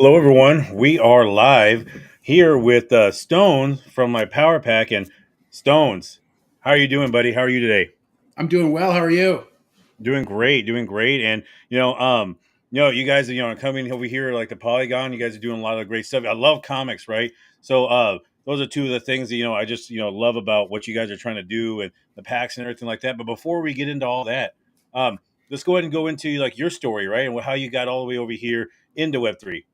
Hello, everyone. We are live here with Stones from my Power Pack. And Stones, how are you doing, buddy? How are you today? I'm doing well. How are you? Doing great, doing great. And you guys, coming over here like the Polygon. You guys are doing a lot of great stuff. I love comics, right? So, those are two of the things that I just love about what you guys are trying to do and the packs and everything like that. But before we get into all that, um, let's go ahead and go into like your story, right, and how you got all the way over here into Web3.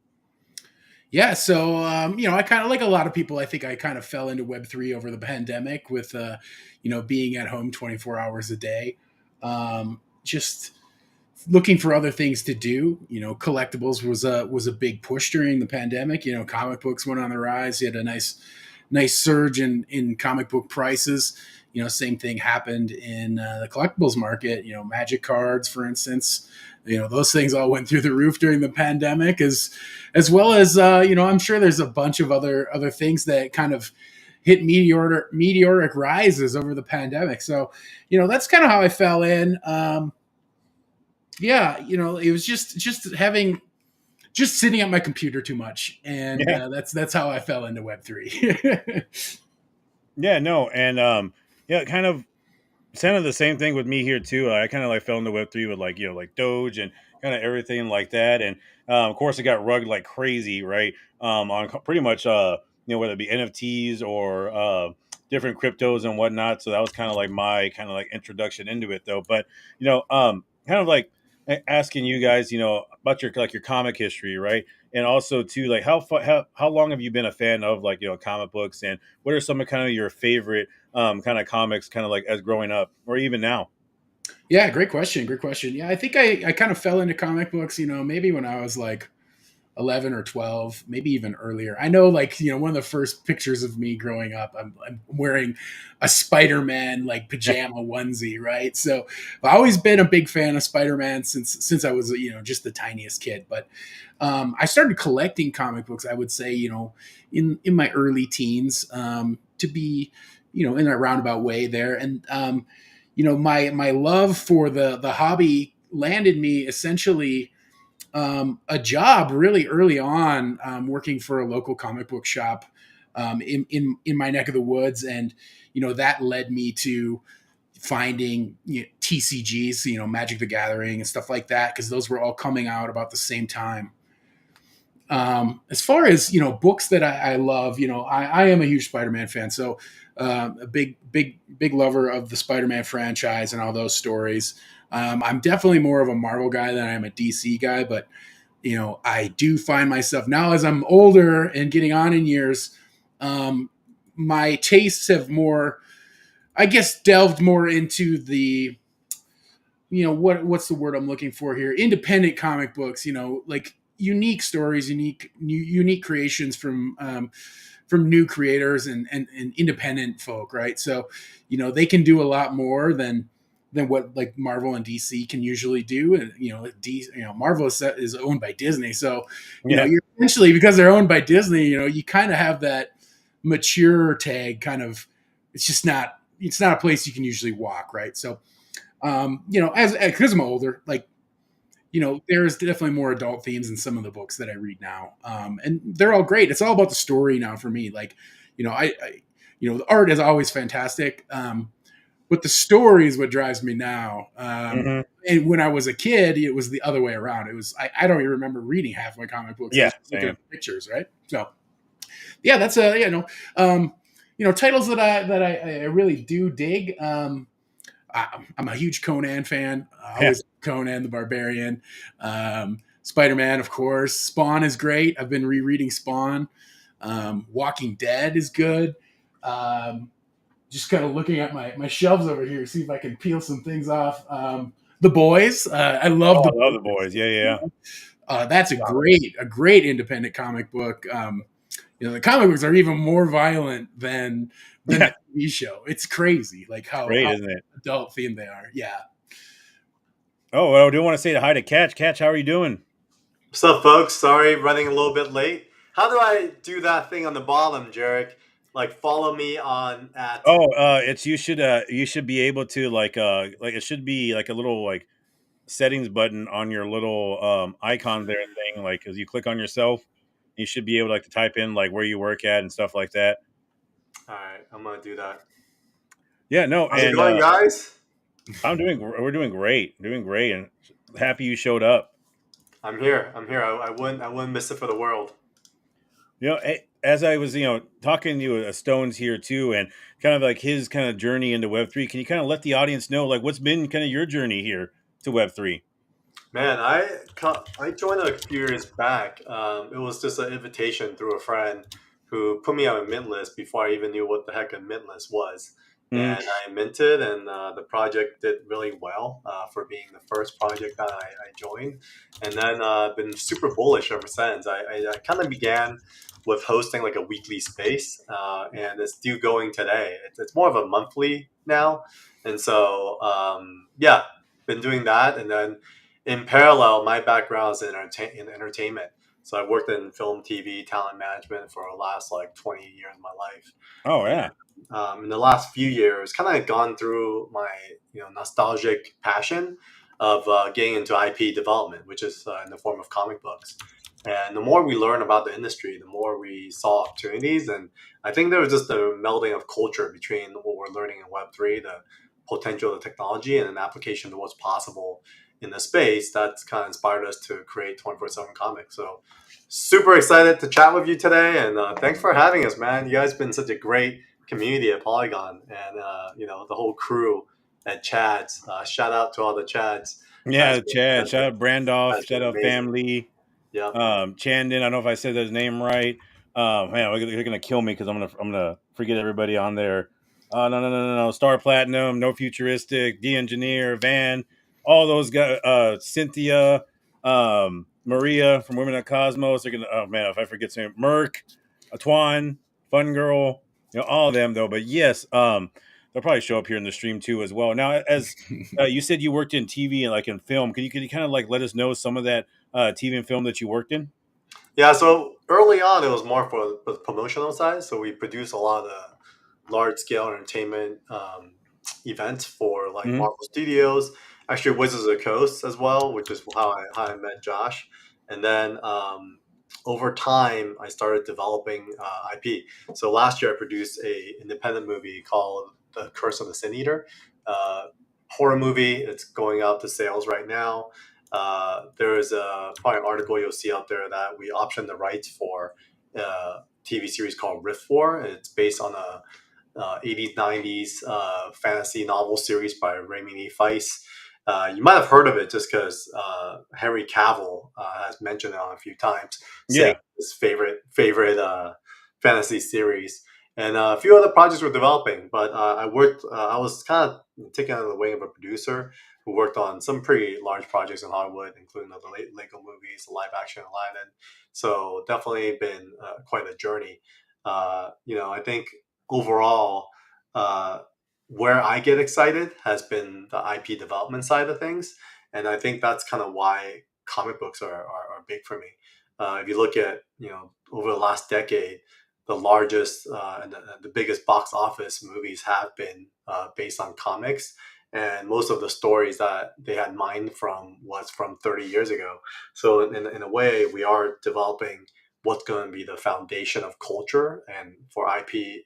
Yeah, so I kind of like a lot of people. I think I kind of fell into Web3 over the pandemic with, being at home 24 hours a day, just looking for other things to do. Collectibles was a big push during the pandemic. Comic books went on the rise. You had a nice surge in comic book prices. Same thing happened in the collectibles market. Magic cards, for instance. Those things all went through the roof during the pandemic, as well as I'm sure there's a bunch of other things that kind of hit meteoric rises over the pandemic. So that's kind of how I fell in. Yeah, it was just having just sitting at my computer too much, and Yeah. that's how I fell into Web3. Yeah, no, and yeah, kind of the same thing with me here too. I kind of like fell into Web3 with like like Doge and kind of everything like that, and of course it got rugged like crazy, right? On pretty much whether it be NFTs or different cryptos and whatnot. So that was kind of like my kind of like introduction into it, though. But kind of like asking you guys, about your like your comic history, right? And also too, like how long have you been a fan of like comic books, and what are some of kind of your favorite kind of comics, kind of like as growing up or even now? Yeah, great question. Great question. Yeah, I think I kind of fell into comic books, maybe when I was like 11 or 12, maybe even earlier. I know, like, one of the first pictures of me growing up, I'm wearing a Spider-Man like pajama onesie, right? So I've always been a big fan of Spider-Man since I was, just the tiniest kid. But I started collecting comic books, I would say, in my early teens, to be, in a roundabout way there. And my love for the hobby landed me essentially a job really early on, working for a local comic book shop, in my neck of the woods, and that led me to finding TCGs, Magic the Gathering and stuff like that, because those were all coming out about the same time. As far as books that I love, I am a huge Spider-Man fan, so a big lover of the Spider-Man franchise and all those stories. I'm definitely more of a Marvel guy than I am a DC guy, but I do find myself now, as I'm older and getting on in years, um, my tastes have more, I guess, delved more into the, what's the word I'm looking for here? Independent comic books, like unique stories, unique creations from new creators and independent folk, right? So, they can do a lot more than what like Marvel and DC can usually do. And Marvel is owned by Disney, so Yeah, you're essentially, because they're owned by Disney, you kind of have that mature tag kind of. It's not a place you can usually walk, right? So as because I'm older, like there's definitely more adult themes in some of the books that I read now, and they're all great. It's all about the story now for me. Like, the art is always fantastic, but the story is what drives me now. hmm And when I was a kid, it was the other way around. It was I don't even remember reading half my comic books. I yeah, was looking at same. the pictures, right? So yeah, that's a um, titles that I really do dig. I'm a huge Conan fan. Yeah, Always Conan the Barbarian. Spider Man, of course. Spawn is great. I've been rereading Spawn. Walking Dead is good. Um, just kind of looking at my shelves over here, see if I can peel some things off. The Boys. I love oh, the I love the Boys. boys. Yeah, yeah, That's a great independent comic book. The comic books are even more violent than yeah. the TV show. It's crazy, like Great, how isn't it? adult themed they are. Yeah. Oh, well, I do want to say hi to Catch. Catch, how are you doing? What's up, folks? Sorry, running a little bit late. How do I do that thing on the bottom, Jarek? Like, follow me on at. Oh, it's you should be able to like it should be like a little like settings button on your little icon there thing, like as you click on yourself. You should be able to, like, to type in like where you work at and stuff like that. All right, I'm gonna do that. Yeah, no, How's it and going, guys? we're doing great, and happy you showed up. I'm here. I'm here. I wouldn't miss it for the world. As I was, talking to you, Stones here too, and kind of like his kind of journey into Web3. Can you kind of let the audience know, like, what's been kind of your journey here to Web3? Man, I joined a few years back. It was just an invitation through a friend who put me on a mint list before I even knew what the heck a mint list was. Mm. And I minted, and the project did really well for being the first project that I joined. And then been super bullish ever since. I kind of began with hosting like a weekly space, and it's still going today. It's more of a monthly now. And so, yeah, been doing that. And then in parallel, my background is in entertainment. So I worked in film, TV, talent management for the last like 20 years of my life. Oh And yeah. in the last few years, kind of gone through my nostalgic passion of getting into IP development, which is in the form of comic books. And the more we learn about the industry, the more we saw opportunities. And I think there was just a melding of culture between what we're learning in Web3, the potential of the technology, and an application to what's possible in the space. That's kind of inspired us to create 24/7 comics. So super excited to chat with you today. And thanks for having us, man. You guys been such a great community at Polygon, and the whole crew at Chad's. Shout out to all the Chads. Yeah, Chad. Has Shout out Brandoff. has been Shout out amazing. family. Yep. Chandon. I don't know if I said his name right. Man, they're gonna kill me because I'm gonna forget everybody on there. No, no, no, no, no. Star Platinum, No Futuristic, D Engineer, Van, all those guys. Cynthia, Maria from Women at Cosmos. They're gonna. Oh man, if I forget some, Merc, Twan, Fun Girl. All of them though. But yes, they'll probably show up here in the stream too as well. Now, as you said, you worked in TV and like in film. Could you kind of like let us know some of that TV and film that you worked in? Yeah, so early on, it was more for the promotional side. So we produced a lot of the large scale entertainment events for like Hmm. Marvel Studios, actually Wizards of the Coast as well, which is how I met Josh. And then over time, I started developing IP. So last year, I produced a independent movie called The Curse of the Sin Eater, uh, horror movie. It's going out to sales right now. There is probably an article you'll see out there that we optioned the rights for a TV series called Rift War. It's based on a 80s, 90s fantasy novel series by Raymond Feist. You might have heard of it just because Henry Cavill has mentioned it on a few times, saying Yeah. his favorite fantasy series. And a few other projects we're developing, but I worked. I was kind of taken under the wing of a producer who worked on some pretty large projects in Hollywood, including the Lego movies, the live action Aladdin. So definitely been quite a journey. I think overall, uh, where I get excited has been the IP development side of things, and I think that's kind of why comic books are big for me. If you look at over the last decade, the largest and the biggest box office movies have been based on comics, and most of the stories that they had mined from was from 30 years ago. So in a way, we are developing what's going to be the foundation of culture and for IP,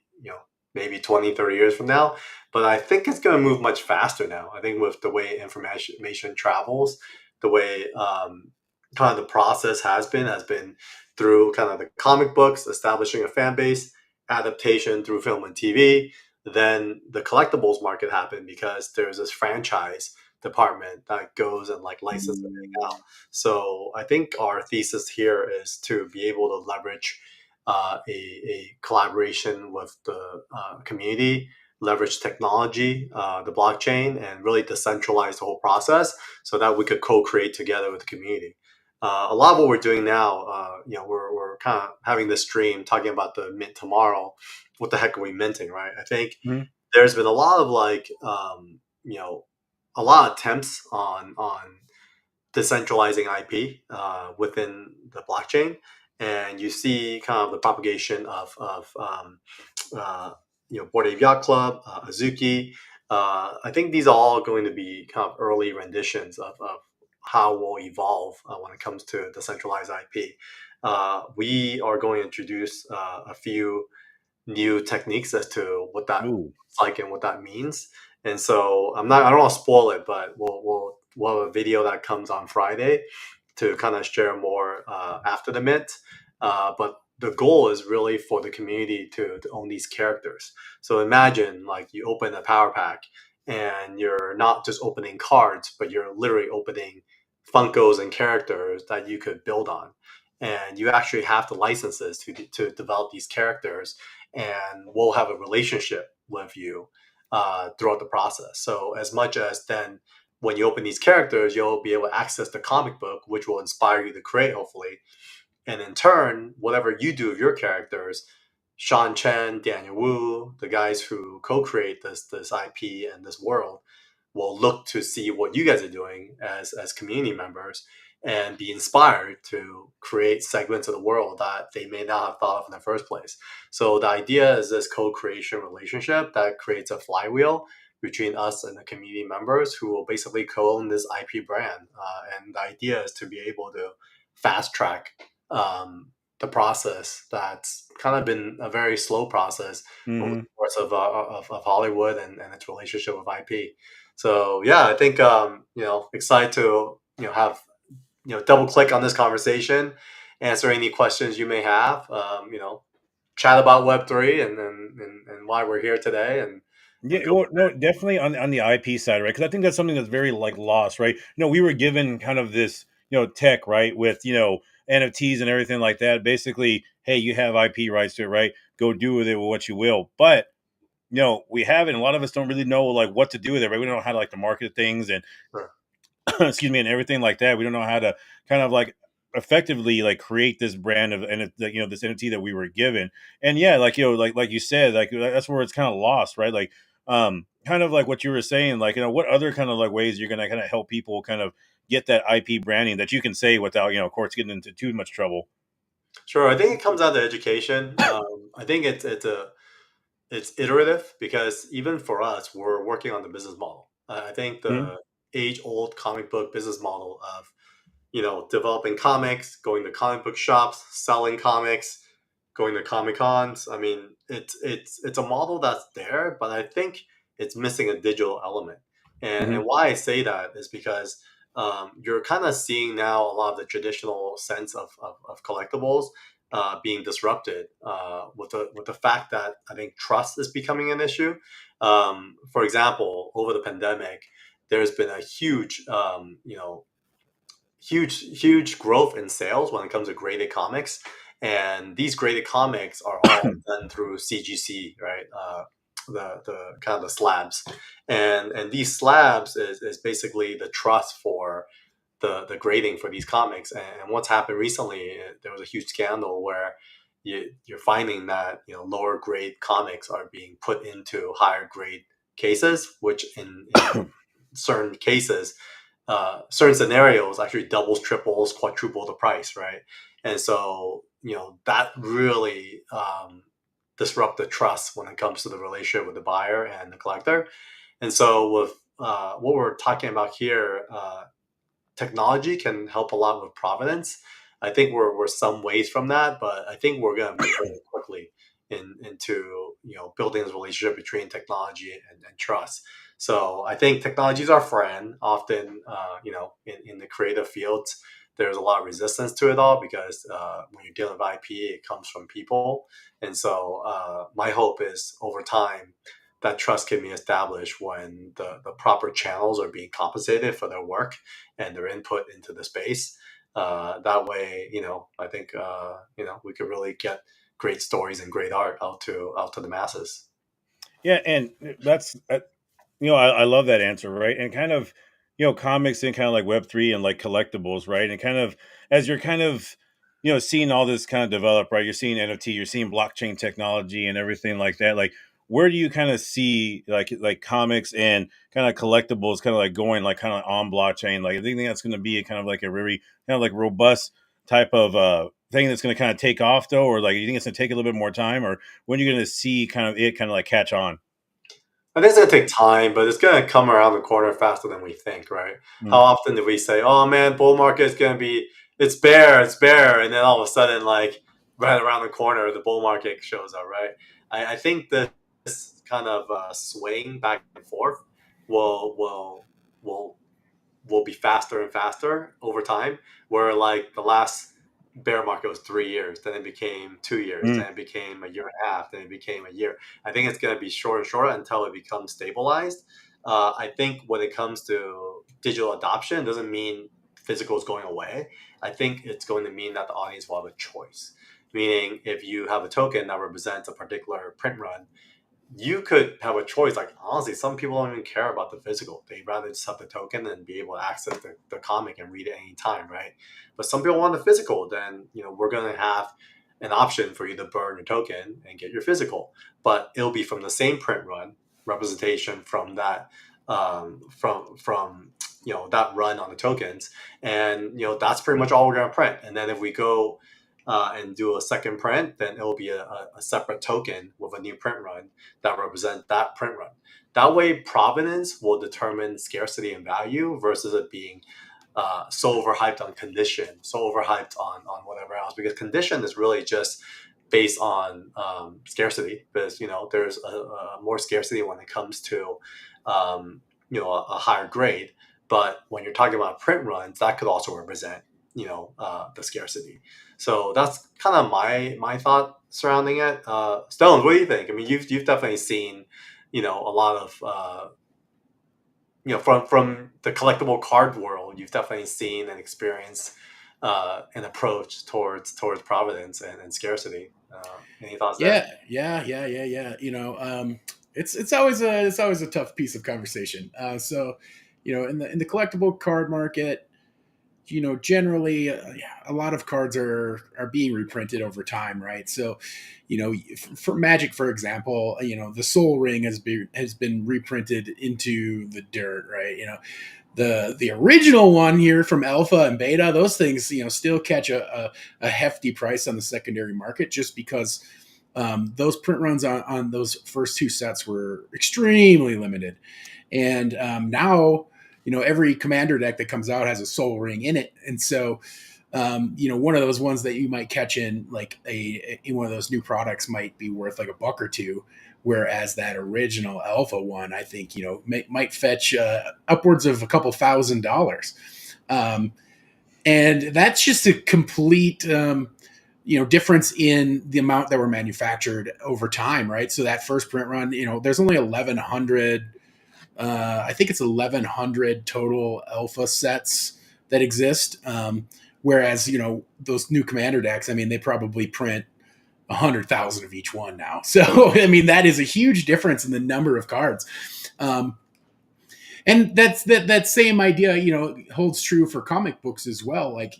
maybe 20, 30 years from now. But I think it's going to move much faster now. I think with the way information travels, the way kind of the process has been through kind of the comic books, establishing a fan base, adaptation through film and TV. Then the collectibles market happened because there's this franchise department that goes and like licenses everything out. So I think our thesis here is to be able to leverage a collaboration with the community, leverage technology, the blockchain, and really decentralize the whole process so that we could co-create together with the community. A lot of what we're doing now, we're kind of having this stream talking about the mint tomorrow. What the heck are we minting, right? I think Mhm. there's been a lot of a lot of attempts on decentralizing IP within the blockchain, and you see kind of the propagation of Board Ape Yacht Club, Azuki. I think these are all going to be kind of early renditions of how we'll evolve when it comes to decentralized IP. we are going to introduce a few new techniques as to what that Ooh. looks like and what that means. And so I don't want to spoil it, but we'll have a video that comes on Friday to kind of share more after the mint. But the goal is really for the community to own these characters. So imagine like you open a power pack and you're not just opening cards, but you're literally opening Funkos and characters that you could build on. And you actually have the licenses to develop these characters, and we'll have a relationship with you throughout the process. So as much as then when you open these characters, you'll be able to access the comic book, which will inspire you to create, hopefully. And in turn, whatever you do with your characters, Sean Chen, Daniel Wu, the guys who co-create this IP and this world, will look to see what you guys are doing as community members and be inspired to create segments of the world that they may not have thought of in the first place. So the idea is this co-creation relationship that creates a flywheel between us and the community members who will basically co-own this IP brand. And the idea is to be able to fast track the process that's kind of been a very slow process over the Hmm. course of Hollywood and its relationship with IP. So yeah, I think excited to have double click on this conversation, answer any questions you may have. Chat about Web3 and why we're here today, and Yeah, go. well, no, definitely on the IP side, right? Because I think that's something that's very like lost, right? We were given kind of this, tech, right, with NFTs and everything like that. Basically, hey, you have IP rights to it, right? Go do with it what you will. But we haven't. A lot of us don't really know like what to do with it, right? We don't know how to like to market things and Sure. excuse me, and everything like that. We don't know how to kind of like effectively like create this brand of and this NFT that we were given. And yeah, like like you said, like that's where it's kind of lost, right? Like kind of like what you were saying, like what other kind of like ways you're gonna kind of help people kind of get that IP branding that you can say without of course getting into too much trouble. Sure. I think it comes down to education. I think it's iterative because even for us, we're working on the business model. I think Mhm. the age old comic book business model of developing comics, going to comic book shops, selling comics, going to comic cons. I mean, it's a model that's there, but I think it's missing a digital element. And Mhm. why I say that is because you're kind of seeing now a lot of the traditional sense of collectibles being disrupted with the fact that I think trust is becoming an issue. For example, over the pandemic, there's been a huge growth in sales when it comes to graded comics, and these graded comics are all done through CGC, right? The kind of the slabs, and these slabs is basically the trust for the grading for these comics. And what's happened recently, there was a huge scandal where you're finding that lower grade comics are being put into higher grade cases, which in certain cases, certain scenarios actually doubles, triples, quadruple the price, right? And so that really disrupt the trust when it comes to the relationship with the buyer and the collector. And so with what we're talking about here, technology can help a lot with provenance. I think we're some ways from that, but I think we're going to move very quickly into building this relationship between technology and trust. So I think technology is our friend. Often, in the creative fields, there's a lot of resistance to it all because when you're dealing with IP, it comes from people, and so my hope is over time that trust can be established when the proper channels are being compensated for their work and their input into the space. That way, I think we could really get great stories and great art out to the masses. Yeah, and that's I love that answer, right? And kind of, comics and kind of like Web3 and like collectibles, right? And kind of as you're kind of, seeing all this kind of develop, right? You're seeing NFT, you're seeing blockchain technology and everything like that. Like, where do you kind of see like comics and kind of collectibles kind of like going like kind of on blockchain? Like, I think that's going to be a kind of like a very kind of like robust type of thing that's going to kind of take off though, or like you think it's going to take a little bit more time, or when you're going to see kind of it kind of like catch on? I think it's gonna take time, but it's gonna come around the corner faster than we think, right? How Mm-hmm. often do we say, "Oh man, bull market is gonna be it's bare, and then all of a sudden, like right around the corner, the bull market shows up, right? I think this kind of swaying back and forth will will will will be faster and faster over time. Where like the last bear market was 3 years, then it became 2 years, Mm, then it became a year and a half, then it became a year. I think it's going to be short and short until it becomes stabilized. I think when it comes to digital adoption, it doesn't mean physical is going away. I think it's going to mean that the audience will have a choice. Meaning, if you have a token that represents a particular print run, you could have a choice. Like honestly, some people don't even care about the physical. They'd rather just have the token and be able to access the comic and read it anytime, right? But some people want the physical. Then we're gonna have an option for you to burn your token and get your physical, but it'll be from the same print run representation from that from that run on the tokens, and that's pretty much all we're gonna print. And then if we go and do a second print, then it will be a separate token with a new print run that represent that print run. That way, provenance will determine scarcity and value versus it being so overhyped on condition, so overhyped on whatever else. Because condition is really just based on scarcity, because there's a more scarcity when it comes to a higher grade. But when you're talking about print runs, that could also represent the scarcity. So that's kind of my thought surrounding it. Stones, what do you think? I mean, you've definitely seen a lot of from the collectible card world. You've definitely seen and experienced an approach towards providence and scarcity. Any thoughts there? Yeah. It's always a tough piece of conversation. So, in the collectible card market, generally, a lot of cards are being reprinted over time, right? So, for Magic, for example, the Soul Ring has been reprinted into the dirt, right? The original one here from Alpha and Beta, those things, still catch a hefty price on the secondary market, just because those print runs on those first two sets were extremely limited. And now, every commander deck that comes out has a Soul Ring in it. And so, one of those ones that you might catch in like in one of those new products might be worth like $1 or $2, whereas that original Alpha one, I think, might fetch upwards of a couple $1,000. Um, and that's just a complete difference in the amount that were manufactured over time, right? So that first print run, there's only 1,100. I think it's 1,100 total alpha sets that exist. Whereas those new commander decks, I mean, they probably print 100,000 of each one now. So I mean, that is a huge difference in the number of cards. Um, and that same idea, holds true for comic books as well. Like,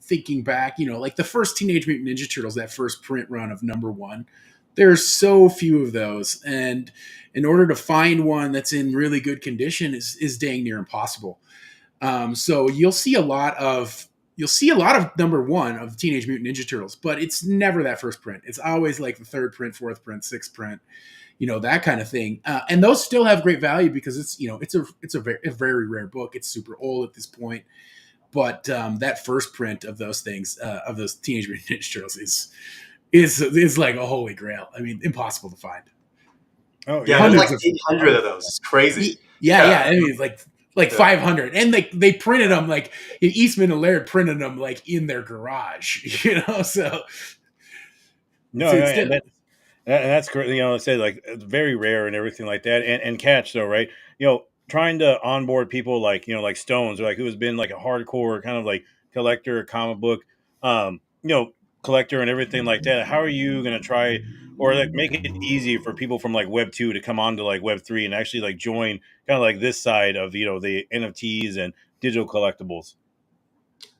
thinking back, like the first Teenage Mutant Ninja Turtles, that first print run of number one, there's so few of those, and in order to find one that's in really good condition is dang near impossible. So you'll see a lot of number one of Teenage Mutant Ninja Turtles, but it's never that first print. It's always like the third print, fourth print, sixth print, that kind of thing. And those still have great value because it's a very rare book. It's super old at this point, but that first print of those things, of those Teenage Mutant Ninja Turtles, is like a holy grail. I mean, impossible to find. oh Yeah, yeah, there's no, like Hundreds of 800 of those. It's crazy. yeah. Yeah, I mean, it's like yeah. 500, and they printed them like Eastman and Laird printed them like in their garage. So it's no, no, it's and still. that's correct. I say like it's very rare and everything like that. And catch though, right? Trying to onboard people like like Stones, or like who has been like a hardcore kind of like collector, comic book, um, you know, collector and everything like that. How are you gonna try or like make it easy for people from like Web 2 to come on to like Web 3 and actually like join kind of like this side of the NFTs and digital collectibles?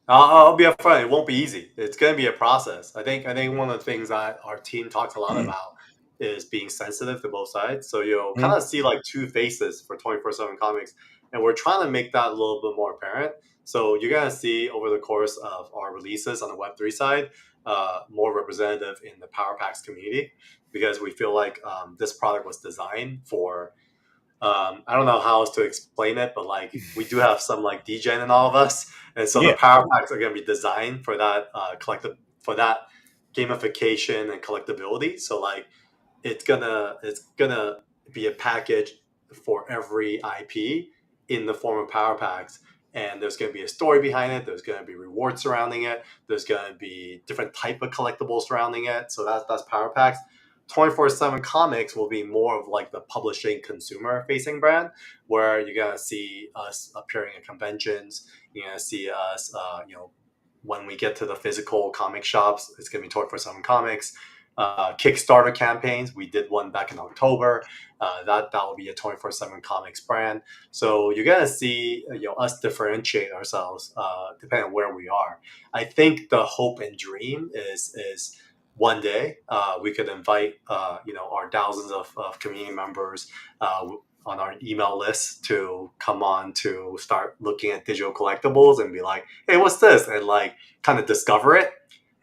I'll be upfront. It won't be easy. It's going to be a process. I think one of the things that our team talks a lot about is being sensitive to both sides. So you'll kind Mhm. of see like two faces for 24/7 comics, and we're trying to make that a little bit more apparent. So you're going to see over the course of our releases on the Web3 side, more representative in the Power Packs community, because we feel like this product was designed for I don't know how else to explain it, but like we do have some like degen in all of us, and so the Yeah. power packs are going to be designed for that collective for that gamification and collectability. So like it's gonna be a package for every IP in the form of power packs. And there's going to be a story behind it. There's going to be rewards surrounding it. There's going to be different type of collectibles surrounding it. So that's power packs. 24/7 Comics will be more of like the publishing consumer facing brand, where you're gonna see us appearing at conventions. You're gonna see us, when we get to the physical comic shops, it's gonna be 24/7 Comics. Kickstarter campaigns. We did one back in October. That will be a 24/7 Comics brand. So you're gonna see us differentiate ourselves depending on where we are. I think the hope and dream is one day we could invite our thousands of community members on our email list to come on to start looking at digital collectibles and be like, hey, what's this, and like kind of discover it.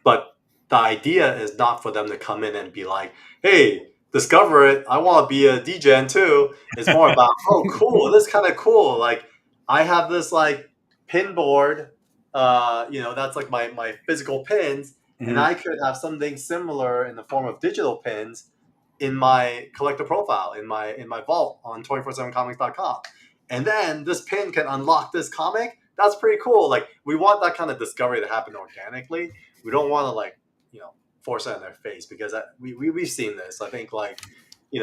But the idea is not for them to come in and be like, hey, discover it, I want to be a degen too. It's more about, oh cool, this is kind of cool, like I have this like pin board, that's like my physical pins, and Hmm. I could have something similar in the form of digital pins in my collector profile in my vault on 247comics.com. And then this pin can unlock this comic. That's pretty cool. Like we want that kind of discovery to happen organically. We don't want to like, force it in their face, because we've seen this. I think like,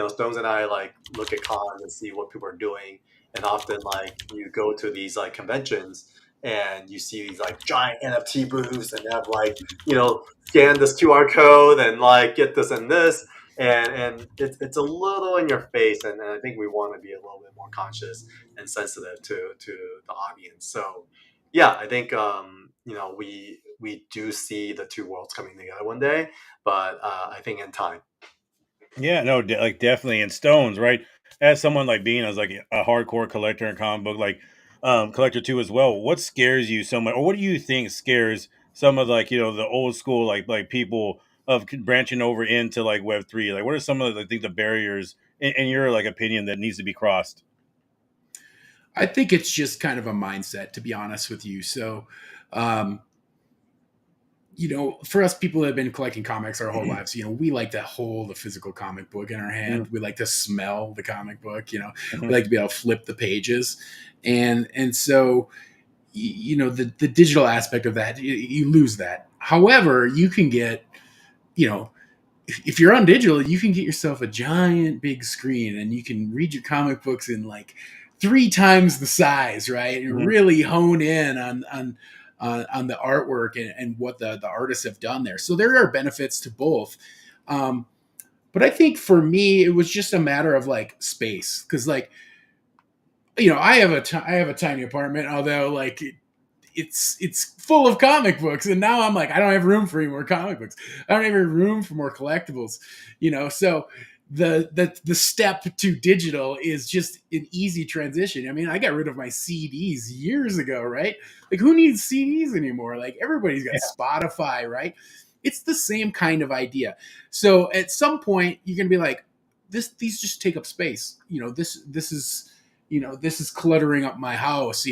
Stones and I like look at cons and see what people are doing. And often like you go to these like conventions and you see these like giant NFT booths, and they have like, scan this QR code and like get this and this, and it's a little in your face, and I think we want to be a little bit more conscious and sensitive to the audience. So yeah, I think we do see the two worlds coming together one day, but I think in time. Yeah, no, like definitely in stones, right? As someone like being as like a hardcore collector and comic book like collector too as well. What scares you so much, or what do you think scares some of like the old school like people of branching over into like Web3? Like, what are some of the, I think the barriers in your like opinion that needs to be crossed? I think it's just kind of a mindset, to be honest with you. So, um, for us people that have been collecting comics our whole lives, we like to hold a physical comic book in our hand. Mhm, We like to smell the comic book. We mhm, like to be able to flip the pages, and so the digital aspect of that, you lose that. However, you can get, you know, if you're on digital, you can get yourself a giant big screen and you can read your comic books in like three times the size, right? And mhm. really hone in on the artwork and what the artists have done there. So there are benefits to both. Um, but I think for me, it was just a matter of like space, because like I have a tiny apartment, although like it's full of comic books, and now I'm like, I don't have room for any more comic books. I don't have any room for more collectibles. So the step to digital is just an easy transition. I mean, I got rid of my CDs years ago, right? Like, who needs CDs anymore? Like, everybody's got Yeah. Spotify, right? It's the same kind of idea. So at some point you're gonna be like, these just take up space. This is cluttering up my house.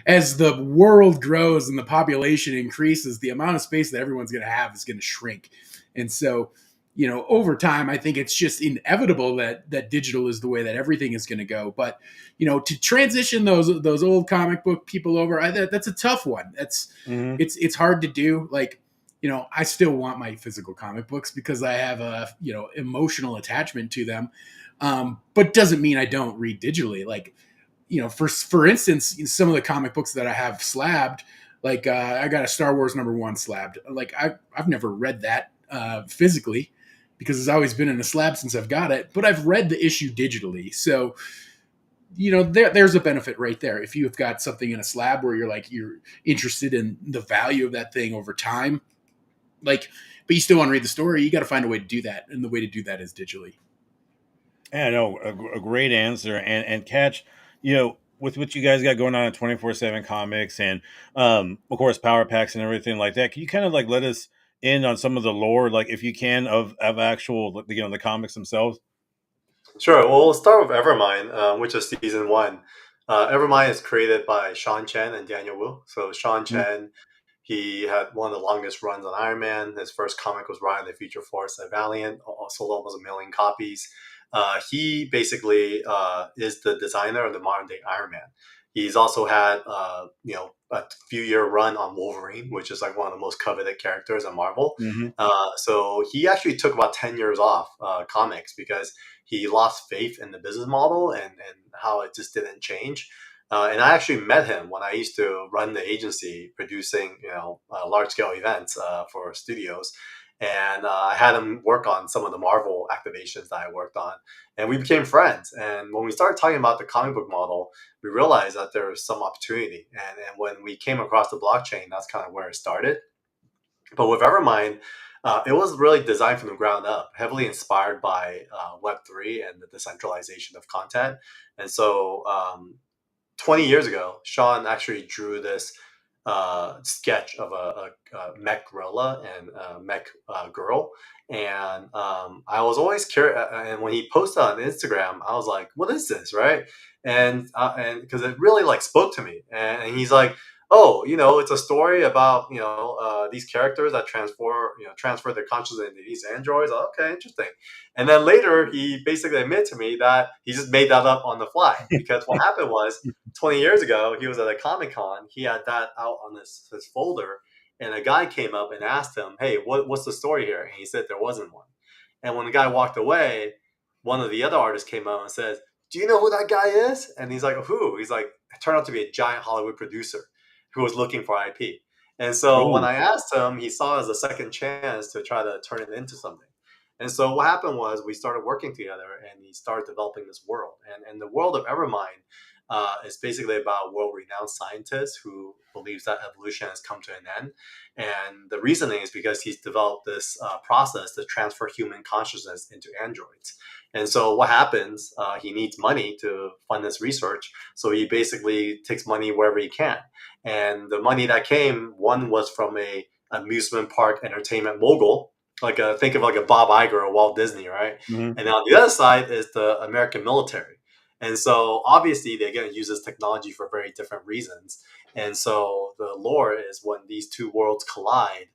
As the world grows and the population increases, the amount of space that everyone's going to have is going to shrink. And so, over time, I think it's just inevitable that digital is the way that everything is going to go. But, to transition those old comic book people over, that's a tough one. Mhm. It's hard to do. Like, I still want my physical comic books because I have a, emotional attachment to them. But doesn't mean I don't read digitally. Like, for instance, some of the comic books that I have slabbed, like I got a Star Wars #1 slabbed. Like, I've never read that physically because it's always been in a slab since I've got it. But I've read the issue digitally, so there's a benefit right there. If you've got something in a slab where you're interested in the value of that thing over time, like, but you still want to read the story, you got to find a way to do that, and the way to do that is digitally. Yeah, no, a great answer. And catch, with what you guys got going on at 24/7 Comics and of course Power Packs and everything like that. Can you kind of like let us in on some of the lore, like if you can, of actual the comics themselves? Sure. Well, we'll start with Evermind, which is season one. Evermind is created by Sean Chen and Daniel Wu. So Sean Mm, Chen, he had one of the longest runs on Iron Man. His first comic was Ryan the Future Force at Valiant, sold almost 1 million copies. He basically is the designer of the modern day Iron Man. He's also had a few year run on Wolverine, which is like one of the most coveted characters in Marvel. mhm. So he actually took about 10 years off comics because he lost faith in the business model and how it just didn't change. And I actually met him when I used to run the agency producing, large scale events for studios. And I had him work on some of the Marvel activations that I worked on, and we became friends. And when we started talking about the comic book model, we realized that there was some opportunity. And when we came across the blockchain, that's kind of where it started. But with Evermind, it was really designed from the ground up, heavily inspired by Web3 and the decentralization of content. And so 20 years ago, Sean actually drew this sketch of a mech gorilla and a mech girl. And I was always curious. And when he posted on Instagram, I was like, "What is this?" Right? And because it really like spoke to me. And he's like, "Oh, it's a story about these characters that transfer their consciousness into these androids." Okay, interesting. And then later, he basically admitted to me that he just made that up on the fly because what happened was 20 years ago, he was at a Comic Con. He had that out on his folder, and a guy came up and asked him, "Hey, what's the story here?" And he said there wasn't one. And when the guy walked away, one of the other artists came out and says, "Do you know who that guy is?" And he's like, "Who?" He's like, "It turned out to be a giant Hollywood producer who was looking for IP." And so when Oh, I asked him, he saw it as a second chance to try to turn it into something. And so what happened was we started working together, and he started developing this world. And the world of Evermind is basically about world-renowned scientists who believes that evolution has come to an end. And the reasoning is because he's developed this process to transfer human consciousness into androids. And so what happens? He needs money to fund this research, so he basically takes money wherever he can. And the money that came, one was from a amusement park entertainment mogul, think of like a Bob Iger or Walt Disney, right? mhm. And on the other side is the American military. And so obviously they're going to use this technology for very different reasons. And so the lore is when these two worlds collide,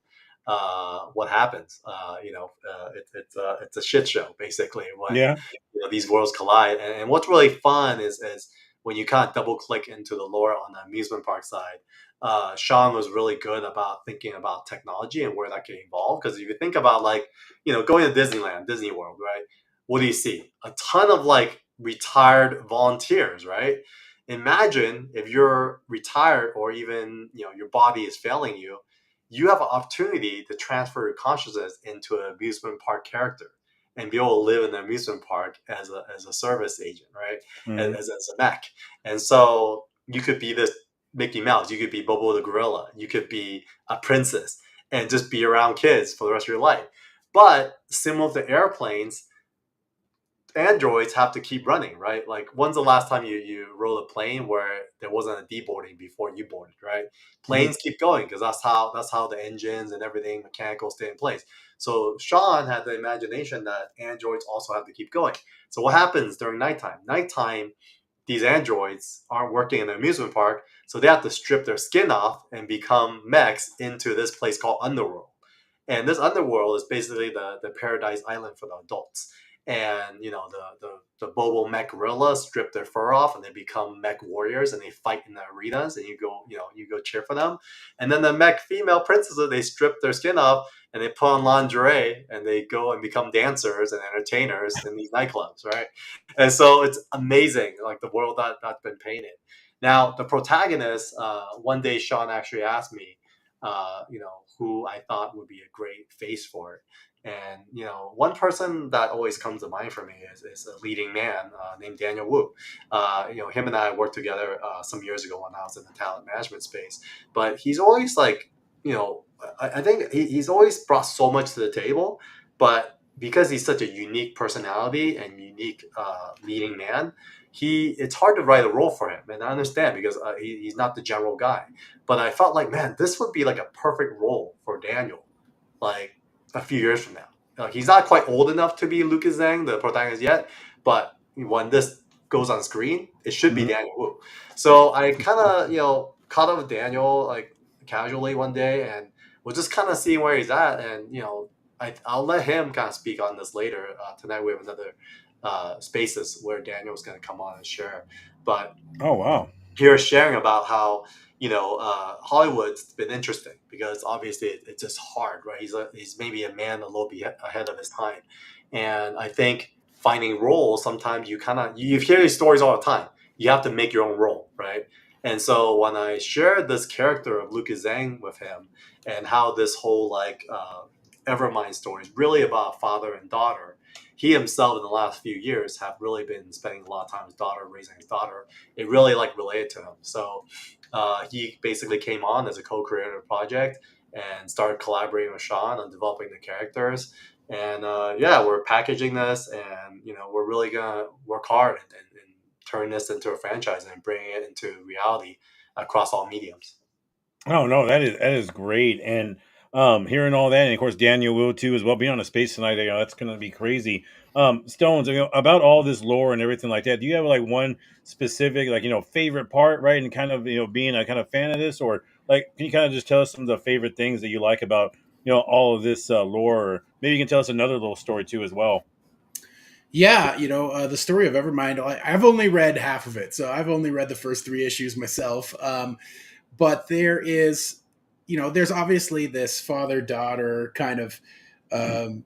what happens? It's a shit show basically when Yeah. these worlds collide. And what's really fun is when you kind of double click into the lore on the amusement park side. Sean was really good about thinking about technology and where that can evolve. Because if you think about going to Disneyland, Disney World, right? What do you see? A ton of like retired volunteers, right? Imagine if you're retired or even your body is failing you, you have an opportunity to transfer your consciousness into an amusement park character and be able to live in the amusement park as a service agent, right? As, Mhm. as, as a mech. And so you could be this Mickey Mouse, you could be Bobo the gorilla, you could be a princess and just be around kids for the rest of your life. But similar to airplanes, androids have to keep running, right? Like, when's the last time you rode a plane where there wasn't a deboarding before you boarded, right? Mhm. Planes keep going because that's how the engines and everything mechanical stay in place. So Sean had the imagination that androids also have to keep going. So what happens during nighttime? Nighttime, these androids aren't working in the amusement park, so they have to strip their skin off and become mechs into this place called Underworld. And this Underworld is basically the paradise island for the adults. And the Bobo mech gorillas strip their fur off and they become mech warriors and they fight in the arenas and you go cheer for them. And then the mech female princesses, they strip their skin off and they put on lingerie and they go and become dancers and entertainers in these nightclubs, right? And so it's amazing, like the world that's been painted. Now, the protagonist, one day Sean actually asked me, who I thought would be a great face for it. And one person that always comes to mind for me is a leading man named Daniel Wu. Him and I worked together some years ago when I was in the talent management space. But he's always like, I think he's always brought so much to the table. But because he's such a unique personality and unique leading man, it's hard to write a role for him. And I understand because he's not the general guy. But I felt like, man, this would be like a perfect role for Daniel, like a few years from now. Like, he's not quite old enough to be Lucas Zhang, the protagonist, yet, but when this goes on screen, it should be Mhm. Daniel Wu. So I kind of caught up with Daniel like casually one day, and we're just kind of seeing where he's at, and I'll let him kind of speak on this later. Tonight we have another spaces where Daniel's going to come on and share, but Oh wow. here sharing about how Hollywood's been interesting because obviously it's just hard, right? He's maybe a man a little bit ahead of his time, and I think finding roles sometimes you hear these stories all the time. You have to make your own role, right? And so when I shared this character of Lucas Zhang with him and how this whole Evermind story is really about father and daughter, he himself in the last few years have really been spending a lot of time with his daughter, raising his daughter. It really related to him. So he basically came on as a co-creator of the project and started collaborating with Sean on developing the characters. And yeah, we're packaging this, and we're really gonna work hard and turn this into a franchise and bring it into reality across all mediums. Oh no, that is great, and hearing all that, and of course Daniel will too as well. Being on a space tonight, that's going to be crazy. Stones, about all this lore and everything like that. Do you have like one specific favorite part, right? And kind of being a kind of fan of this, or like can you kind of just tell us some of the favorite things that you like about all of this lore? Or maybe you can tell us another little story too as well. Yeah, the story of Evermind. I've only read half of it, so I've only read the first three issues myself. But there's obviously this father daughter kind of um,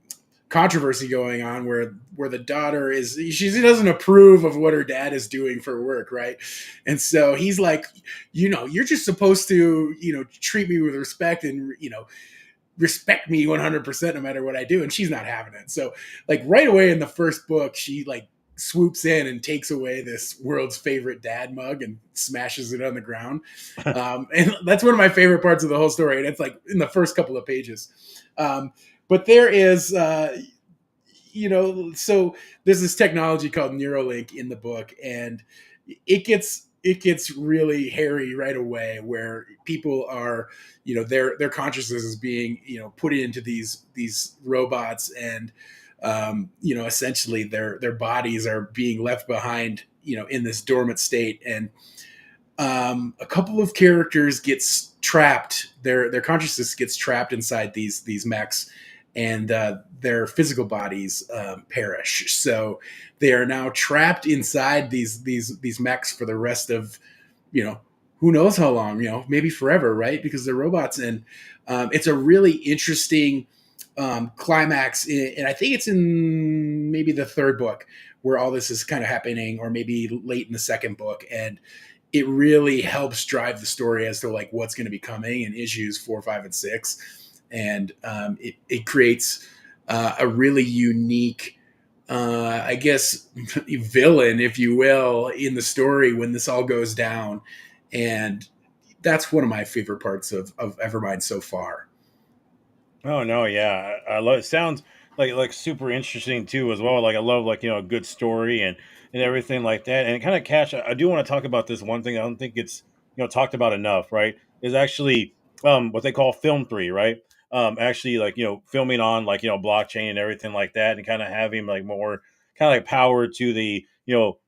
controversy going on where the daughter she doesn't approve of what her dad is doing for work, right? And so he's like, you're just supposed to treat me with respect and respect me 100% no matter what I do, and she's not having it. So like right away in the first book, she like swoops in and takes away this world's favorite dad mug and smashes it on the ground. And that's one of my favorite parts of the whole story, and it's like in the first couple of pages. But there is so there's this technology called Neuralink in the book, and it gets really hairy right away, where people are, their consciousness is being, put into these robots, and essentially their bodies are being left behind, in this dormant state. And a couple of characters gets trapped. Their consciousness gets trapped inside these mechs, and their physical bodies perish. So they are now trapped inside these mechs for the rest of, you know who knows how long, maybe forever, right? Because they're robots. And it's a really interesting climax, and I think it's in maybe the third book where all this is kind of happening, or maybe late in the second book. And it really helps drive the story as to like what's going to be coming in issues 4, 5, and 6. And it creates a really unique, I guess, villain, if you will, in the story when this all goes down. And that's one of my favorite parts of Evermind so far. Oh no, yeah, I love it. Sounds like super interesting too as well. Like I love a good story and everything like that. And kind of Cash, I do want to talk about this one thing. I don't think it's talked about enough. Right? Is actually what they call film three. Right? Actually like filming on blockchain and everything like that, and kind of having like more kind of like power to the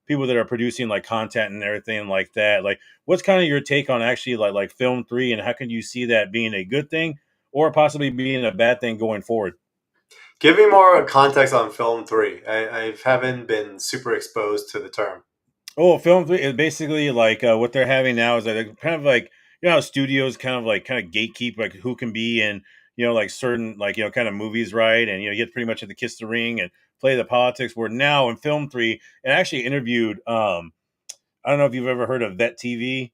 people that are producing like content and everything like that. Like, what's kind of your take on actually like film three, and how can you see that being a good thing? Or possibly being a bad thing going forward. Give me more context on Film 3. I haven't been super exposed to the term. Oh, film three is basically like what they're having now is that they're kind of like how studios kind of gatekeep like who can be in like certain like kind of movies, right? And you get pretty much at the kiss the ring and play the politics. Where now in film three, and actually interviewed I don't know if you've ever heard of Vet TV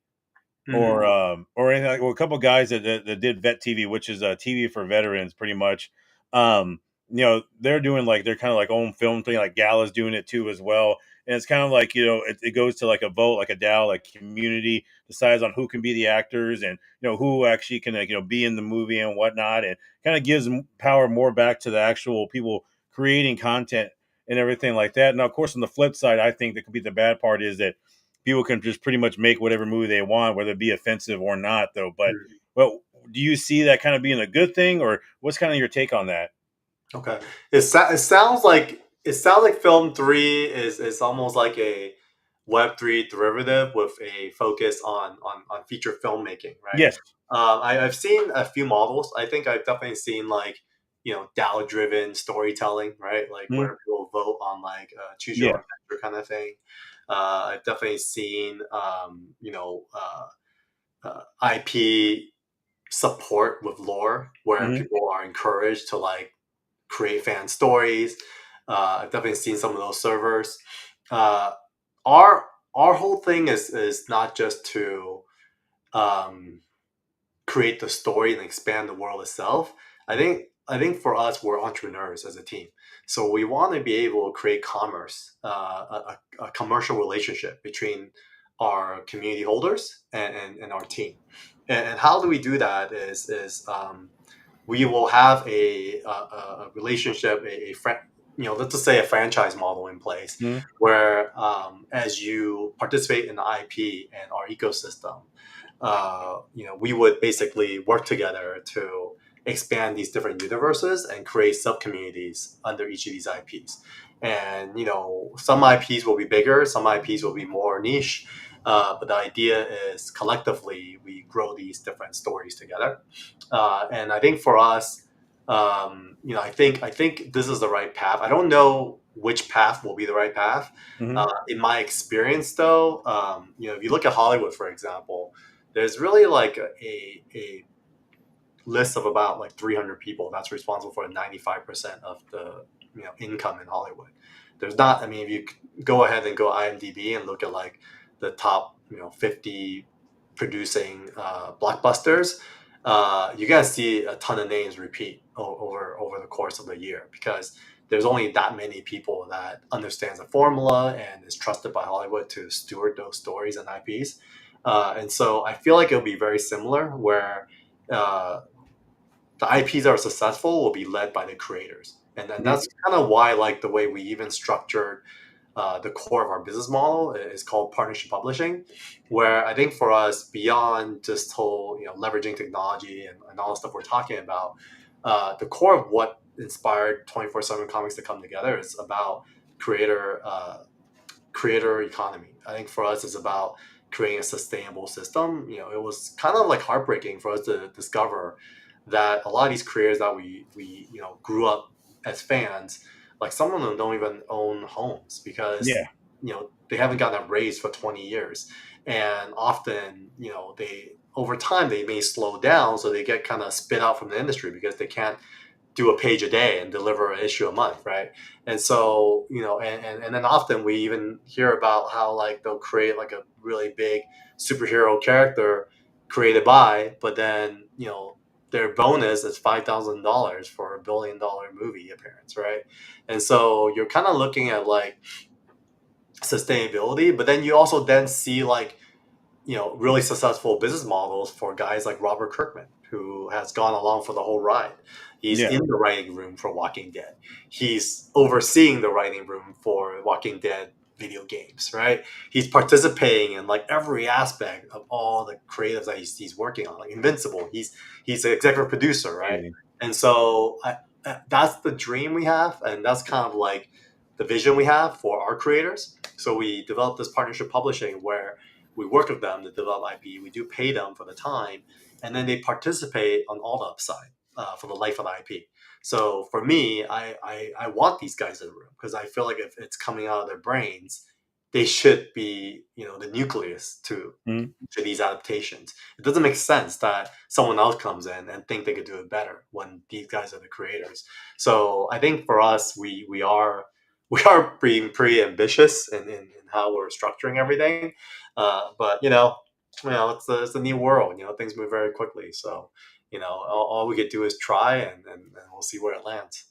Hmm. or anything like, well, a couple guys that did Vet TV, which is TV for veterans, pretty much. Um, they're doing like their kind of like own film thing, like Gala's doing it too as well. And it's kind of like it goes to like a vote, like a DAO, like community decides on who can be the actors and who actually can like, be in the movie and whatnot, and kind of gives power more back to the actual people creating content and everything like that. Now, of course, on the flip side, I think that could be the bad part is that people can just pretty much make whatever movie they want, whether it be offensive or not, though. But well, do you see that kind of being a good thing, or what's kind of your take on that? Okay. It sounds like it sounds like Film Three is almost like a Web3 derivative with a focus on feature filmmaking, right? Yes. I've seen a few models. I think I've definitely seen like DAO driven storytelling, right? Like Mhm. where people vote on like choose your own Yeah. adventure kind of thing. I've definitely seen IP support with lore where Hmm. people are encouraged to like create fan stories. I've definitely seen some of those servers. Uh, our our whole thing is not just to um, create the story and expand the world itself. I think for us, we're entrepreneurs as a team, so we want to be able to create commerce, a commercial relationship between our community holders and our team. And how do we do that is we will have a relationship, let's just say a franchise model in place Hmm. where as you participate in the IP and our ecosystem, we would basically work together to expand these different universes and create sub communities under each of these IPs. And some IPs will be bigger, some IPs will be more niche, but the idea is collectively we grow these different stories together. And I think for us, I think this is the right path. I don't know which path will be the right path. Hmm. In my experience, though, if you look at Hollywood, for example, there's really like a list of about like 300 people that's responsible for 95% of the income in Hollywood. There's not. I mean, if you go ahead and go IMDb and look at like the top 50 producing blockbusters, you're gonna see a ton of names repeat over the course of the year because there's only that many people that understands the formula and is trusted by Hollywood to steward those stories and IPs. And so I feel like it'll be very similar where uh, the IPs that are successful will be led by the creators. And then Hmm. that's kind of why like the way we even structured the core of our business model is called partnership publishing, where I think for us, beyond just whole leveraging technology and all the stuff we're talking about, the core of what inspired 24/7 Comics to come together is about creator creator economy. I think for us, it's about creating a sustainable system. It was kind of like heartbreaking for us to discover that a lot of these creators that we grew up as fans, like some of them don't even own homes because Yeah. they haven't gotten a raise for 20 years, and often they over time they may slow down, so they get kind of spit out from the industry because they can't do a page a day and deliver an issue a month, right? And so, and then often we even hear about how like they'll create like a really big superhero character created by, but then, their bonus is $5,000 for a $1 billion movie appearance, right? And so you're kind of looking at like sustainability, but then you also then see like really successful business models for guys like Robert Kirkman, who has gone along for the whole ride. He's Yeah. in the writing room for Walking Dead. He's overseeing the writing room for Walking Dead video games, right? He's participating in like every aspect of all the creatives that he's working on, like Invincible. He's the executive producer, right? Amazing. And so that's the dream we have, and that's kind of like the vision we have for our creators. So we developed this partnership publishing where we work with them to develop IP. We do pay them for the time, and then they participate on all the upside for the life of the IP. So for me, I want these guys in the room because I feel like if it's coming out of their brains, they should be the nucleus Hmm. to these adaptations. It doesn't make sense that someone else comes in and think they could do it better when these guys are the creators. So I think for us, we are we are being pretty ambitious in how we're structuring everything. But it's a new world. Things move very quickly. So all we could do is try, and we'll see where it lands.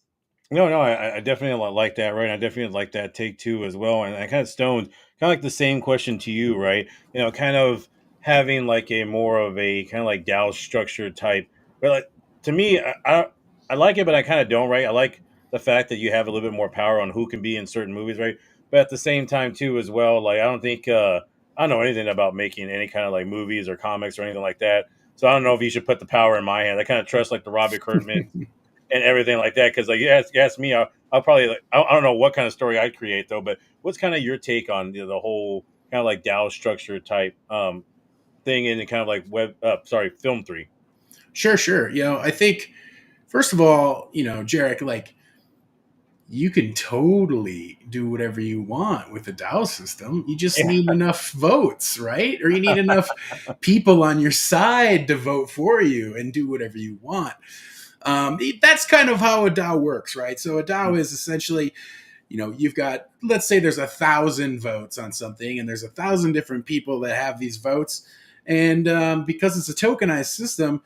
No, no, I definitely like that, right? I definitely like that take too as well. And I kind of stoned, kind of like the same question to you, right? Kind of having like a more of a kind of like DAO structure type. But like to me, I like it, but I kind of don't, right? I like the fact that you have a little bit more power on who can be in certain movies, right? But at the same time too, as well, like I don't think I don't know anything about making any kind of like movies or comics or anything like that. So I don't know if you should put the power in my hand. I kind of trust like the Robert Kirkman and everything like that. Because like you ask me, I'll probably like, I don't know what kind of story I'd create though, but what's kind of your take on the whole kind of like DAO structure type thing in kind of like film three? Sure, sure. I think first of all, Jarek, like you can totally do whatever you want with the DAO system. You just Yeah, need enough votes, right? Or you need enough people on your side to vote for you and do whatever you want. That's kind of how a DAO works, right? So a DAO is essentially, you've got, let's say there's 1,000 votes on something, and there's 1,000 different people that have these votes. And because it's a tokenized system,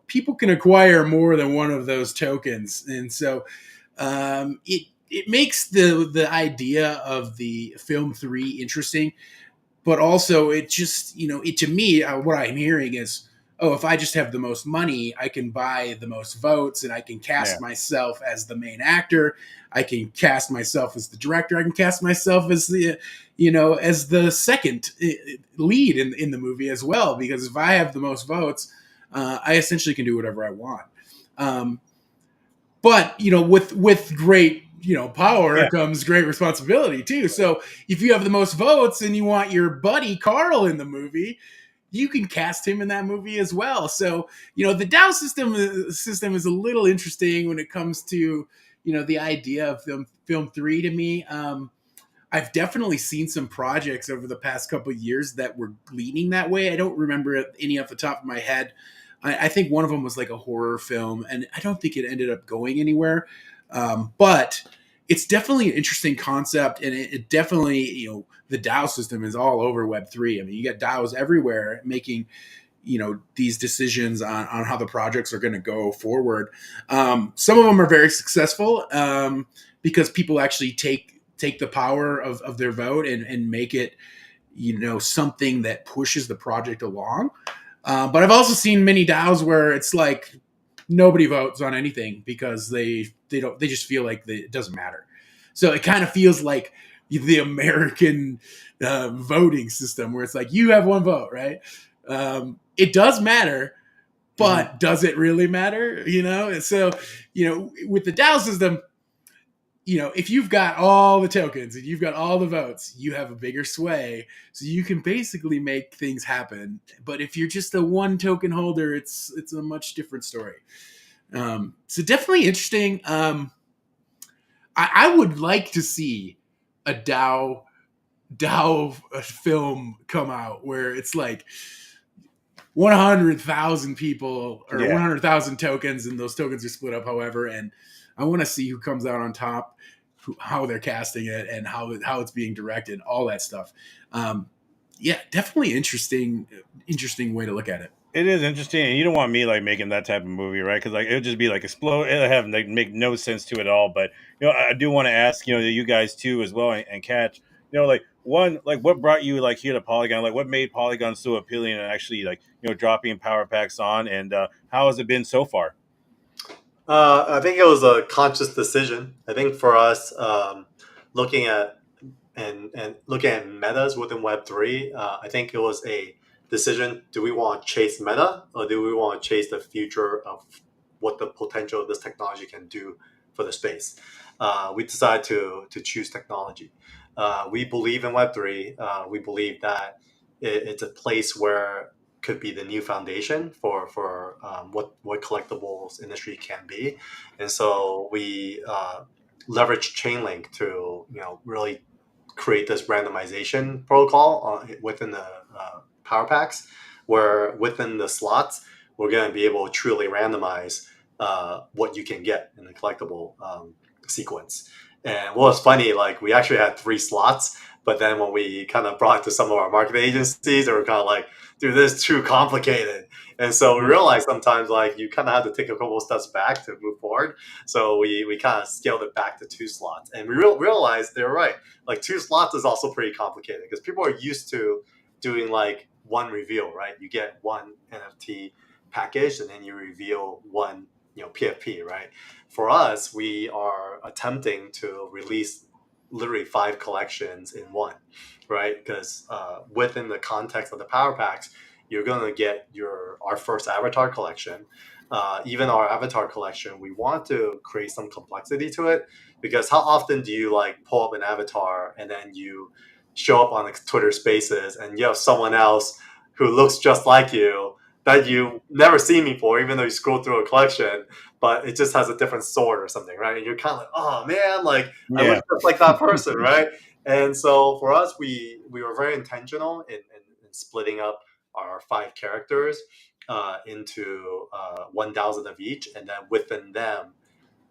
people can acquire more than one of those tokens. And so it makes the idea of the film three interesting, but also it just it to me what I'm hearing is, oh, if I just have the most money, I can buy the most votes, and I can cast yeah, myself as the main actor. I can cast myself as the director. I can cast myself as the as the second lead in the movie as well, because if I have the most votes, I essentially can do whatever I want. Um, but with great power yeah. comes great responsibility too. So if you have the most votes and you want your buddy Carl in the movie, you can cast him in that movie as well. So the DAO system is a little interesting when it comes to the idea of film three to me. I've definitely seen some projects over the past couple of years that were leaning that way. I don't remember any off the top of my head. I think one of them was like a horror film, and I don't think it ended up going anywhere. But it's definitely an interesting concept, and it definitely, the DAO system is all over Web3. I mean, you got DAOs everywhere making these decisions on how the projects are going to go forward. Some of them are very successful because people actually take the power of their vote and make it something that pushes the project along. But I've also seen many DAOs where it's like nobody votes on anything because they just feel like it doesn't matter. So it kind of feels like the American voting system where it's like you have one vote, right? It does matter, Hmm. but does it really matter? And so with the DAO system, if you've got all the tokens and you've got all the votes, you have a bigger sway. So you can basically make things happen. But if you're just a one token holder, it's a much different story. So definitely interesting. I would like to see a DAO film come out where it's like 100,000 people or Yeah. 100,000 tokens, and those tokens are split up however. And I want to see who comes out on top, how they're casting it, and how it's being directed, all that stuff. Yeah, definitely interesting way to look at it. It is interesting, and you don't want me like making that type of movie, right? Because like it would just be like explode. It'll have like make no sense to it at all. But I do want to ask, you guys too as well, and catch, like one, like what brought you like here to Polygon? Like what made Polygon so appealing and actually like dropping power packs on, and how has it been so far? I think it was a conscious decision. I think for us, looking at and looking at metas within Web three, I think it was a decision: do we want to chase meta, or do we want to chase the future of what the potential of this technology can do for the space? We decided to choose technology. We believe in Web three. We believe that it's a place where could be the new foundation for what collectibles industry can be, and so we leverage Chainlink to really create this randomization protocol within the power packs, where within the slots we're going to be able to truly randomize what you can get in the collectible sequence. And what was funny, like we actually had 3 slots, but then when we kind of brought it to some of our marketing agencies, they were kind of like, dude, this is too complicated. And so we Mhm. realized sometimes like you kind of have to take a couple of steps back to move forward. So we kind of scaled it back to 2 slots. And we realized they were right. Like 2 slots is also pretty complicated because people are used to doing like one reveal, right? You get one NFT package and then you reveal one, PFP, right? For us, we are attempting to release literally 5 collections in one, right? Because within the context of the power packs, you're going to get our first avatar collection. Even our avatar collection, we want to create some complexity to it because how often do you like pull up an avatar and then you show up on like Twitter Spaces and you have someone else who looks just like you that you never seen before, even though you scroll through a collection, but it just has a different sword or something, right? And you're kind of like, oh man, like I look Yeah. just like that person, right? And so for us, we were very intentional in splitting up our five characters into 1,000 of each, and then within them,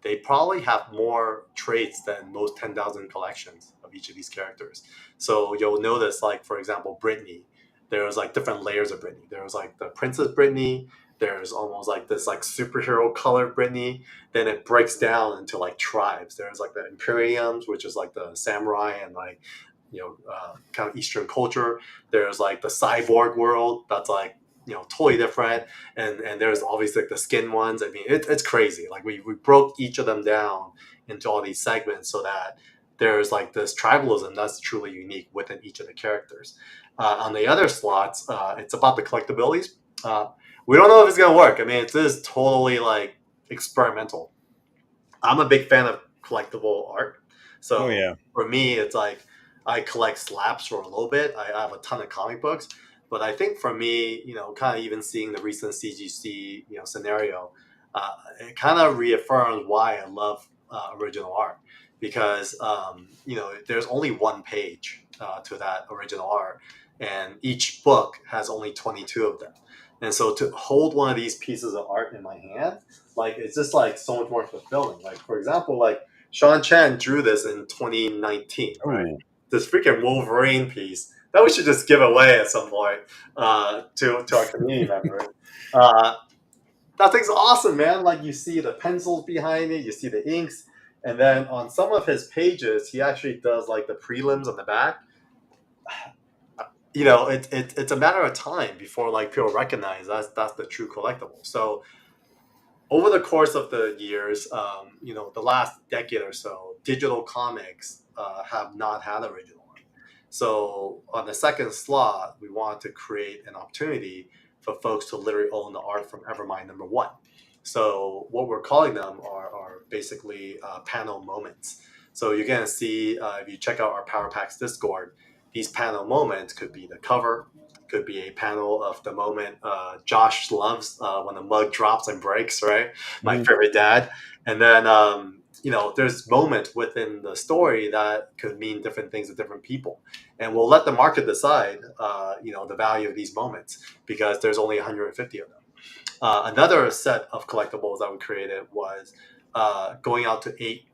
they probably have more traits than most 10,000 collections of each of these characters. So you'll notice, like, for example, Brittany, there's like different layers of Brittany. There's like the Princess Brittany, there's almost like this like superhero color Brittany. Then it breaks down into like tribes. There's like the Imperiums, which is like the samurai and like, kind of Eastern culture. There's like the cyborg world that's like, totally different, and there's obviously like the skin ones. I mean, it's crazy. Like we broke each of them down into all these segments so that there's like this tribalism that's truly unique within each of the characters. On the other slots, it's about the collectabilities. Uh, we don't know if it's gonna work. I mean, it is totally like experimental. I'm a big fan of collectible art. Oh So yeah. for me, it's like I collect slaps for a little bit. I have a ton of comic books, but I think for me, kind of even seeing the recent CGC, scenario, it kind of reaffirms why I love original art because there's only one page to that original art, and each book has only 22 of them. And so to hold one of these pieces of art in my hand, like it's just like so much more fulfilling. Like for example, like Sean Chan drew this in 2019, right? Oh. This freaking Wolverine piece that we should just give away at some point to our community members. Uh, that thing's awesome, man. Like you see the pencils behind it, you see the inks, and then on some of his pages, he actually does like the prelims on the back. It's a matter of time before like people recognize that's the true collectible. So over the course of the years, the last decade or so, digital comics have not had original art. So on the second slot, we want to create an opportunity for folks to literally own the art from Evermind number one. So what we're calling them are basically panel moments. So you're gonna see if you check out our Power Packs Discord, these panel moments could be the cover, could be a panel of the moment Josh loves when the mug drops and breaks, right? My Mhm. favorite dad. And then, there's moments within the story that could mean different things to different people. And we'll let the market decide, the value of these moments because there's only 150 of them. Another set of collectibles that we created was going out to eight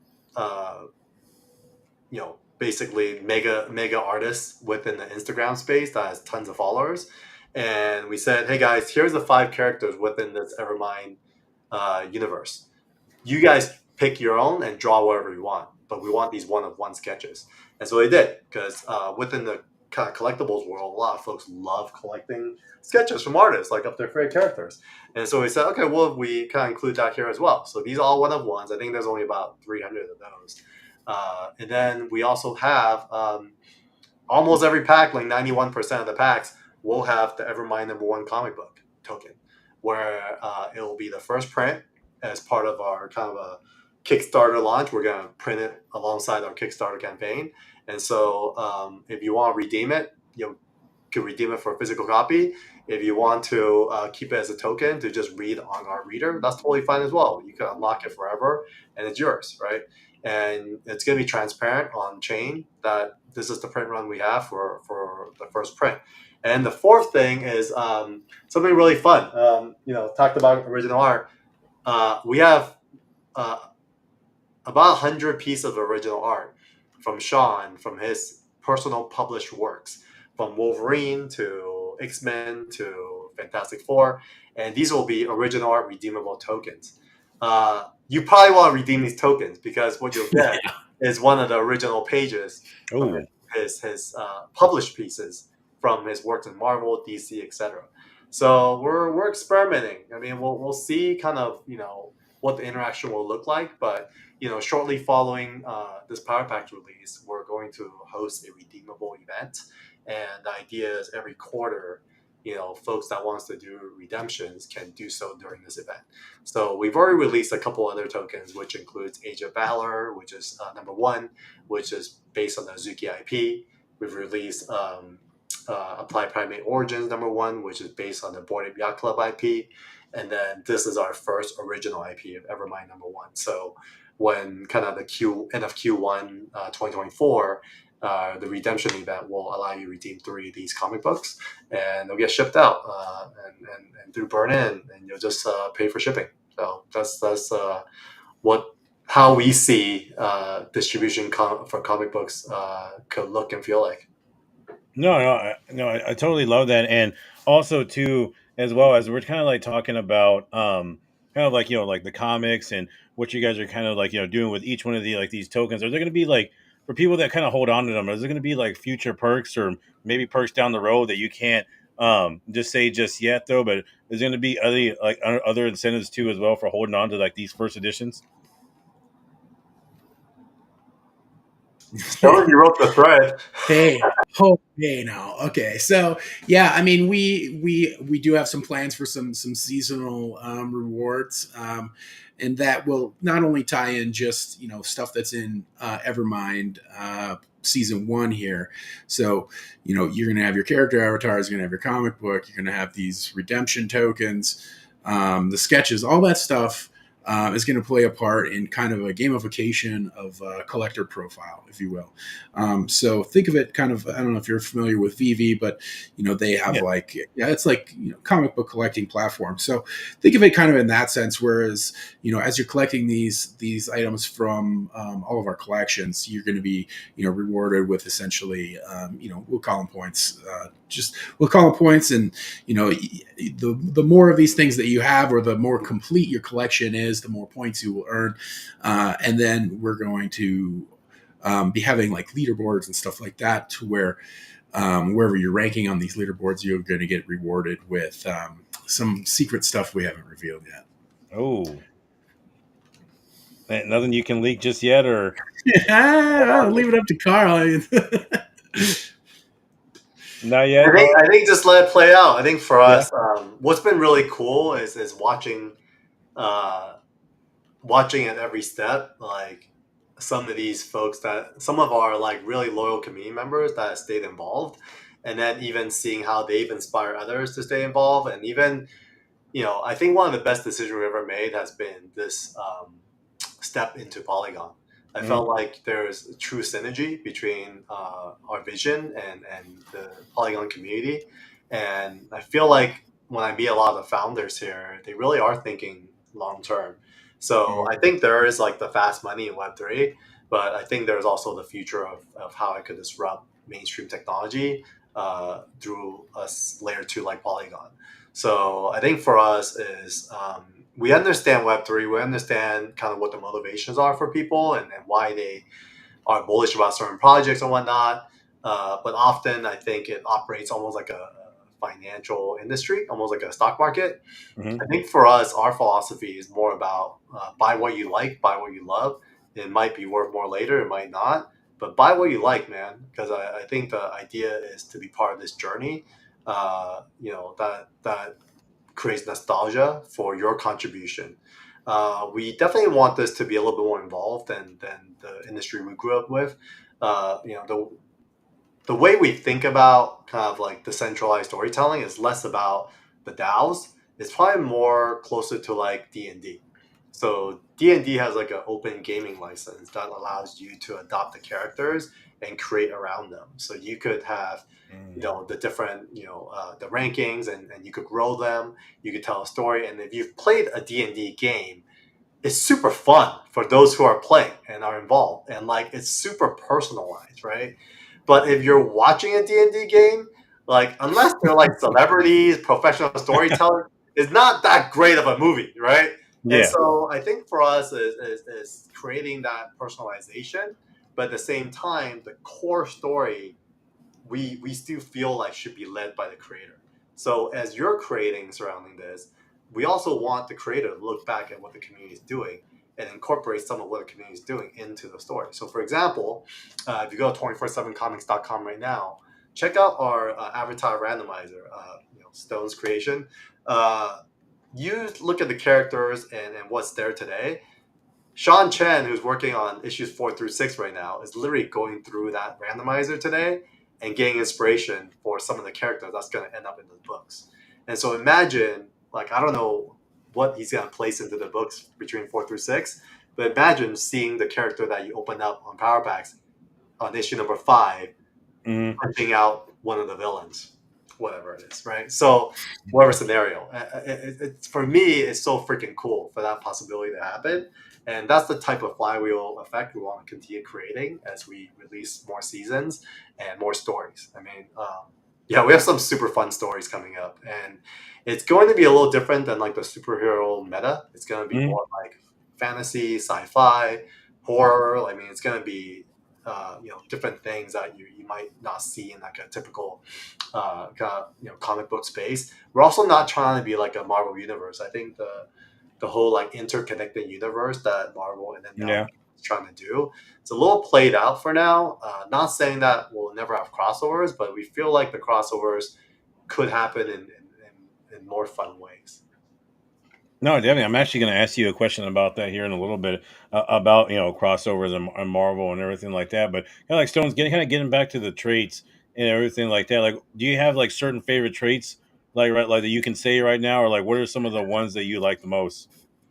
basically mega artists within the Instagram space that has tons of followers. And we said, hey guys, here's the five characters within this Evermind universe. You guys pick your own and draw whatever you want, but we want these one of one sketches. And so they did because within the kind of collectibles world, a lot of folks love collecting sketches from artists, like of their favorite characters. And so we said, okay, well, we kind of include that here as well. So these are all one of ones. I think there's only about 300 of those. And then we also have almost every pack, like 91% of the packs, will have the Evermind number one comic book token, where it will be the first print as part of our kind of a Kickstarter launch. We're going to print it alongside our Kickstarter campaign. And so if you want to redeem it, you can redeem it for a physical copy. If you want to keep it as a token to just read on our reader, that's totally fine as well. You can unlock it forever and it's yours, right? And it's going to be transparent on chain that this is the print run we have for the first print. And the fourth thing is something really fun. Talked about original art. We have uh, about 100 pieces of original art from Sean, from his personal published works, from Wolverine to X-Men to Fantastic Four. And these will be original art redeemable tokens. You probably want to redeem these tokens because what you'll get is one of the original pages from Oh. his published pieces from his works in Marvel, DC, etc. So we're experimenting. I mean, we'll see kind of what the interaction will look like, but shortly following this Power Pack release, we're going to host a redeemable event, and the idea is every quarter folks that wants to do redemptions can do so during this event. So we've already released a couple other tokens, which includes Age of Valor, which is number one, which is based on the Azuki IP. We've released Apply Primate Origins number one, which is based on the Board Ape Yacht Club IP. And then this is our first original IP of Evermind number one. So when kind of the end of Q1 2024, the redemption event will allow you to redeem 3 of these comic books, and they'll get shipped out and through burn in, and you'll just pay for shipping. So that's what how we see distribution for comic books could look and feel like. No, I totally love that, and also too, as well as we're kind of like talking about, kind of like like the comics and what you guys are kind of like doing with each one of the like these tokens. Are there going to be like for people that kind of hold on to them? Is there going to be like future perks or maybe perks down the road that you can't just say just yet though? But is there going to be other incentives too as well for holding on to like these first editions? Dylan, you wrote the thread. Hey, hey now. Okay, so yeah, I mean, we do have some plans for some seasonal rewards, and that will not only tie in just stuff that's in Evermind season one here. So you're gonna have your character avatars, you're gonna have your comic book, you're gonna have these redemption tokens, the sketches, all that stuff is going to play a part in kind of a gamification of a collector profile, if you will. So think of it kind of, I don't know if you're familiar with VV, but they have Yeah. like, yeah, it's like comic book collecting platform. So think of it kind of in that sense. Whereas as you're collecting these items from all of our collections, you're going to be rewarded with essentially we'll call them points. We'll call them points, and the more of these things that you have, or the more complete your collection is, the more points you will earn. And then we're going to be having like leaderboards and stuff like that, to where wherever you're ranking on these leaderboards, you're going to get rewarded with some secret stuff we haven't revealed yet. Oh, nothing you can leak just yet, or I'll leave it up to Carl. not I yet? think I think just let it play out. I think for Yeah. us, what's been really cool is uh, watching at every step, like some of our like really loyal community members that have stayed involved, and then even seeing how they've inspired others to stay involved, and even I think one of the best decisions we've ever made has been this step into Polygon. I Mhm. felt like there's true synergy between our vision and the Polygon community, and I feel like when I meet a lot of the founders here, they really are thinking long term. So Mhm. I think there is like the fast money in Web3, but I think there's also the future of how it could disrupt mainstream technology through layer two like Polygon. So I think for us is we understand Web3, we understand kind of what the motivations are for people, and why they are bullish about certain projects and whatnot. But often I think it operates almost like a financial industry, almost like a stock market. Mhm. I think for us, our philosophy is more about buy what you like, buy what you love. It might be worth more later, it might not, but buy what you like, man. Because I think the idea is to be part of this journey. That creates nostalgia for your contribution. We definitely want this to be a little bit more involved than the industry we grew up with. The way we think about kind of like decentralized storytelling is less about the DAOs. It's probably more closer to like D&D. So D&D has like an open gaming license that allows you to adopt the characters and create around them. So you could have Mm. the different the rankings, and you could grow them, you could tell a story, and if you've played a D&D game, it's super fun for those who are playing and are involved, and like it's super personalized, right? But if you're watching a D&D game, like unless they're like celebrities, professional storytellers, it's not that great of a movie, right? And Yeah. so I think for us is creating that personalization, but at the same time, the core story we still feel like should be led by the creator. So as you're creating surrounding this, we also want the creator to look back at what the community is doing and incorporate some of what the community is doing into the story. So for example, if you go to 247comics.com right now, check out our avatar randomizer. Stone's creation. Uh, you look at the characters and what's there today. Sean Chen, who's working on issues 4 through 6 right now, is literally going through that randomizer today and getting inspiration for some of the characters that's going to end up in the books. And so imagine, like, I don't know what he's going to place into the books between 4 through 6, but imagine seeing the character that you open up on Power Packs on issue number 5 Hmm. punching out one of the villains, whatever it is, right? So, whatever scenario, for me, it's so freaking cool for that possibility to happen, and that's the type of flywheel effect we want to continue creating as we release more seasons and more stories. I mean, yeah, we have some super fun stories coming up, and it's going to be a little different than like the superhero meta. It's going to be Hmm. more like fantasy, sci-fi, horror. I mean, it's going to be different things that you might not see in like a typical comic book space. We're also not trying to be like a Marvel universe. I think the whole like interconnected universe that Marvel and then now Yeah. is trying to do, it's a little played out for now. Not saying that we'll never have crossovers, but we feel like the crossovers could happen in more fun ways. No, definitely. I'm actually going to ask you a question about that here in a little bit, about crossovers and Marvel and everything like that. But kind of like Stone's getting kind of getting back to the traits and everything like that. Like, do you have like certain favorite traits, like right, like that you can say right now, or like what are some of the ones that you like the most?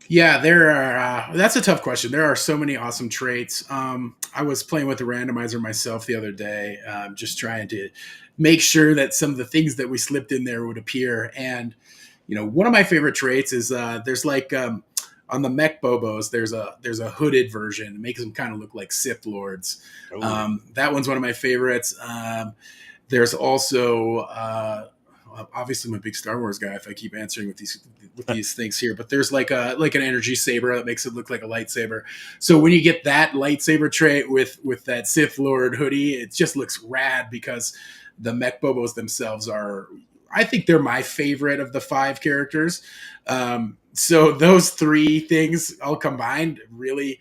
Yeah, there are. That's a tough question. There are so many awesome traits. I was playing with the randomizer myself the other day, just trying to make sure that some of the things that we slipped in there would appear. And one of my favorite traits is there's like on the mech bobos. There's a hooded version. It makes them kind of look like Sith lords. Oh, That one's one of my favorites. There's also obviously I'm a big Star Wars guy. If I keep answering with these things here, but there's like an energy saber that makes it look like a lightsaber. So when you get that lightsaber trait with that Sith Lord hoodie, it just looks rad because the mech bobos themselves are. I think they're my favorite of the 5 characters. So those 3 things all combined really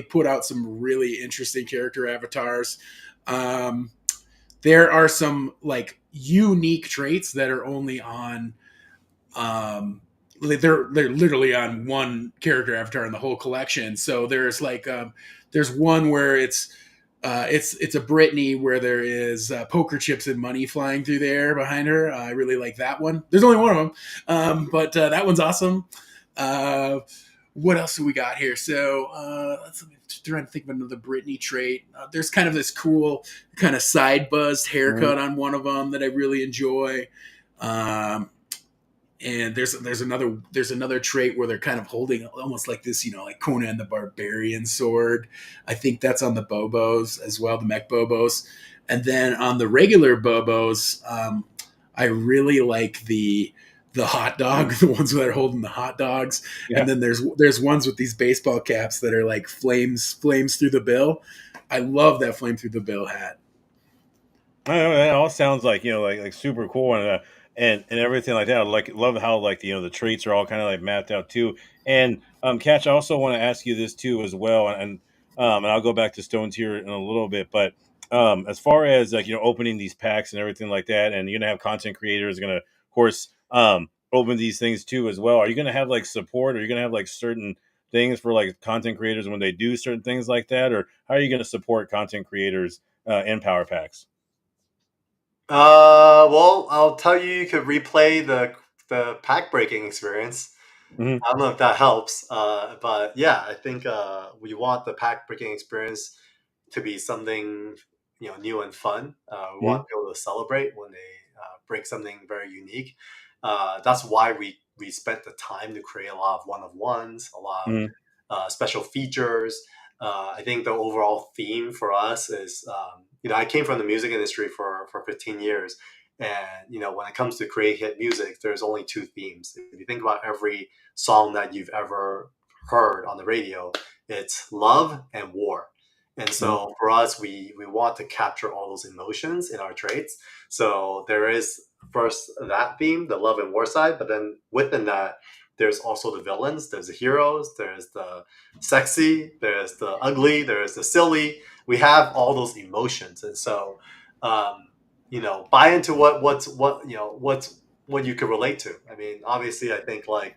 put out some really interesting character avatars. Um, there are some like unique traits that are only on they're literally on one character avatar in the whole collection. So there's like there's one where it's a Britney where there is poker chips and money flying through the air behind her. I really like that one. There's only one of them, but that one's awesome. Uh, what else do we got here? So let's trying to think of another Britney trait. There's kind of this cool kind of side buzzed mhm. haircut on one of them that I really enjoy. Um, and there's another trait where they're kind of holding almost like this, like Conan the Barbarian sword. I think that's on the Bobos as well, the mech Bobos. And then on the regular Bobos, I really like the hot dog, the ones that are holding the hot dogs. And Yeah. then there's ones with these baseball caps that are like flames through the bill. I love that flame through the bill hat. I know that all sounds like like super cool and everything like that. I like love how like the traits are all kind of like mapped out too. And Catch, I also want to ask you this too as well, and I'll go back to Stones here in a little bit. But as far as like opening these packs and everything like that, and you're gonna have content creators gonna of course open these things too as well. Are you gonna have like support? Are you gonna have like certain things for like content creators when they do certain things like that, or how are you gonna support content creators in Power Packs? Well, I'll tell you, you could replay the pack breaking experience. Mhm. I don't know if that helps, but yeah, I think we want the pack breaking experience to be something new and fun. We want Mhm. people to celebrate when they break something very unique. That's why we spent the time to create a lot of one of ones, a lot of Mhm. special features. I think the overall theme for us is, I came from the music industry for 15 years. And, when it comes to create hit music, there's only 2 themes. If you think about every song that you've ever heard on the radio, it's love and war. And Mhm. so for us, we want to capture all those emotions in our traits. So there is first that theme, the love and war side, but then within that, there's also the villains, there's the heroes, there's the sexy, there's the ugly, there's the silly. We have all those emotions, and so buy into what's what you could relate to. I mean, obviously, I think like,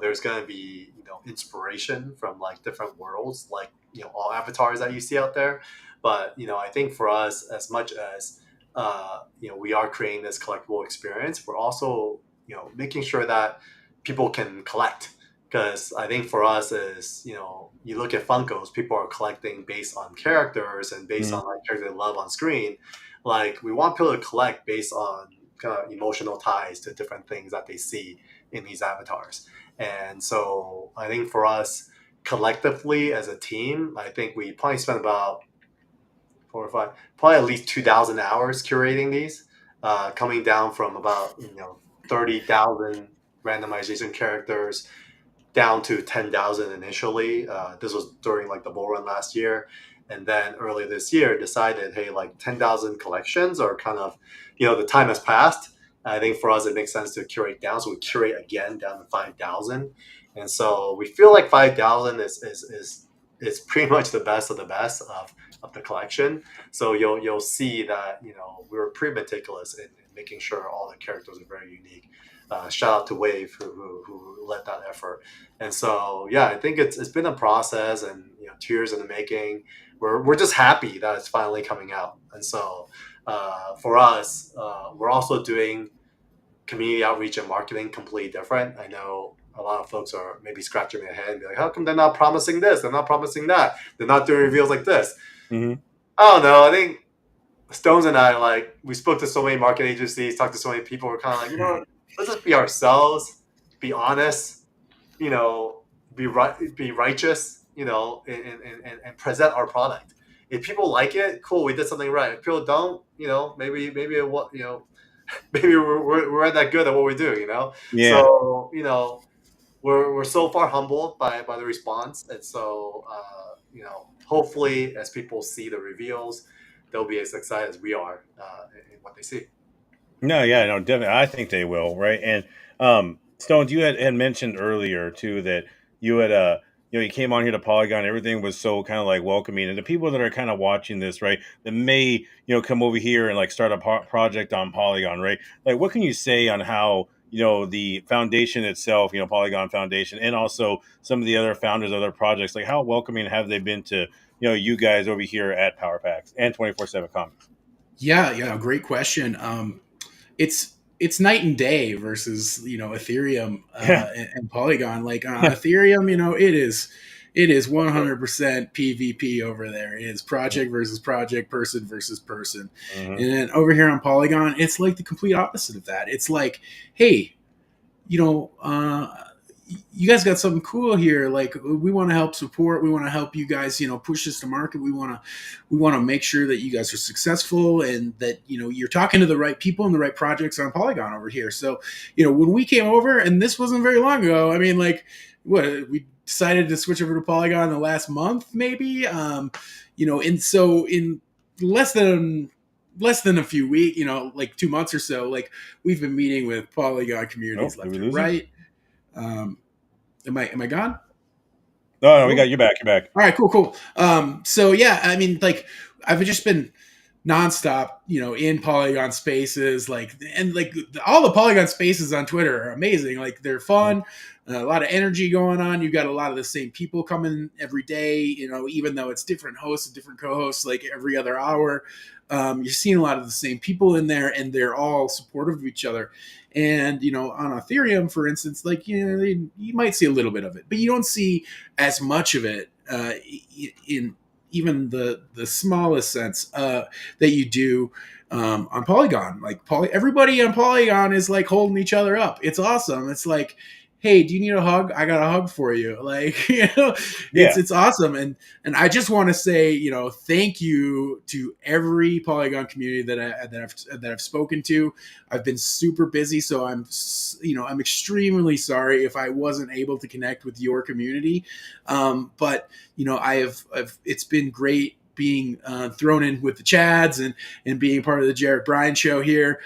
there's going to be, inspiration from like different worlds, like, all avatars that you see out there. But, I think for us, as much as, we are creating this collectible experience, we're also, making sure that people can collect. Because I think for us is, you look at Funkos, people are collecting based on characters and based Mhm. on like character they love on screen. Like we want people to collect based on kind of emotional ties to different things that they see in these avatars. And so I think for us collectively as a team, I think we probably spent about 4 or 5, probably at least 2,000 hours curating these, coming down from about 30,000 randomization characters down to 10,000 initially. This was during like the bull run last year. And then earlier this year decided, hey, like 10,000 collections are kind of, the time has passed. I think for us, it makes sense to curate down. So we curate again down to 5,000. And so we feel like 5,000 is pretty much the best of the best of the collection. So you'll see that, we were pretty meticulous in making sure all the characters are very unique. Shout out to Wave who led that effort. And so, yeah, I think it's been a process and 2 years in the making. We're just happy that it's finally coming out. And so, for us, we're also doing community outreach and marketing completely different. I know a lot of folks are maybe scratching their head and be like, how come they're not promising this? They're not promising that. They're not doing reveals like this. Mhm. I don't know. I think Stones and I, like, we spoke to so many market agencies, talked to so many people. We're kind of like, let's just be ourselves, be honest, you know, be right, be righteous, and present our product. If people like it, cool, we did something right. If people don't, maybe what, maybe we're not that good at what we do, Yeah. So, we're so far humbled by the response, and so, hopefully, as people see the reveals, they'll be as excited as we are in what they see. No, yeah, no, definitely. I think they will, right? And Stones, you had mentioned earlier too that you had you came on here to Polygon, everything was so kind of like welcoming. And the people that are kind of watching this, right, that may, come over here and like start a project on Polygon, right? Like what can you say on how, the foundation itself, Polygon Foundation, and also some of the other founders of other projects, like how welcoming have they been to, you guys over here at Power Packs and 24/7 Comics? Yeah, yeah, great question. It's night and day versus Ethereum Yeah. and Polygon. Like Ethereum, it is 100% PvP over there. It is project versus project, person versus person. Hmm. And then over here on Polygon, it's like the complete opposite of that. It's like, hey, you know, you guys got something cool here. Like we want to help support. We want to help you guys, push this to market. We want to make sure that you guys are successful and that you're talking to the right people and the right projects on Polygon over here. So, when we came over, and this wasn't very long ago. I mean, like, what we decided to switch over to Polygon the last month, maybe. And so in less than a few weeks, like 2 months or so, like we've been meeting with Polygon Oh, communities did left we and lose you? right. Um, am I gone? No, no, we Oh, got you back. You're back. all right, cool, cool. So yeah, I mean, like I've just been nonstop, in Polygon spaces, like and like all the Polygon spaces on Twitter are amazing. Like they're Mhm. fun, a lot of energy going on. You got a lot of the same people coming every day. Even though it's different hosts and different co-hosts, like every other hour, you're seeing a lot of the same people in there, and they're all supportive of each other. And on Ethereum, for instance, like you might see a little bit of it, but you don't see as much of it in even the smallest sense that you do on Polygon. Like everybody on Polygon is like holding each other up. It's awesome. It's like, hey, do you need a hug? I got a hug for you. Like, Yeah. it's awesome. And I just want to say, thank you to every Polygon community that I've spoken to. I've been super busy, so I'm extremely sorry if I wasn't able to connect with your community. But it's been great being thrown in with the Chads and being part of the Jarek Bryan show here.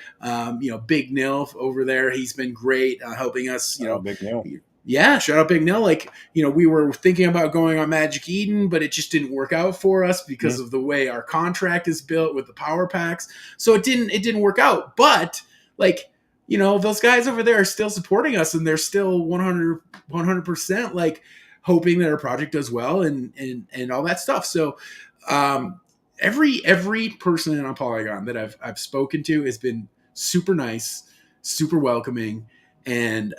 Big Nil over there, he's been great helping us. Oh, big no. Yeah, shout out Big Nil. Like, we were thinking about going on Magic Eden, but it just didn't work out for us because Mhm. of the way our contract is built with the power packs. So it didn't work out. But like those guys over there are still supporting us, and they're still 100% like hoping that our project does well, and all that stuff. So um, every person on Polygon that I've spoken to has been super nice, super welcoming, and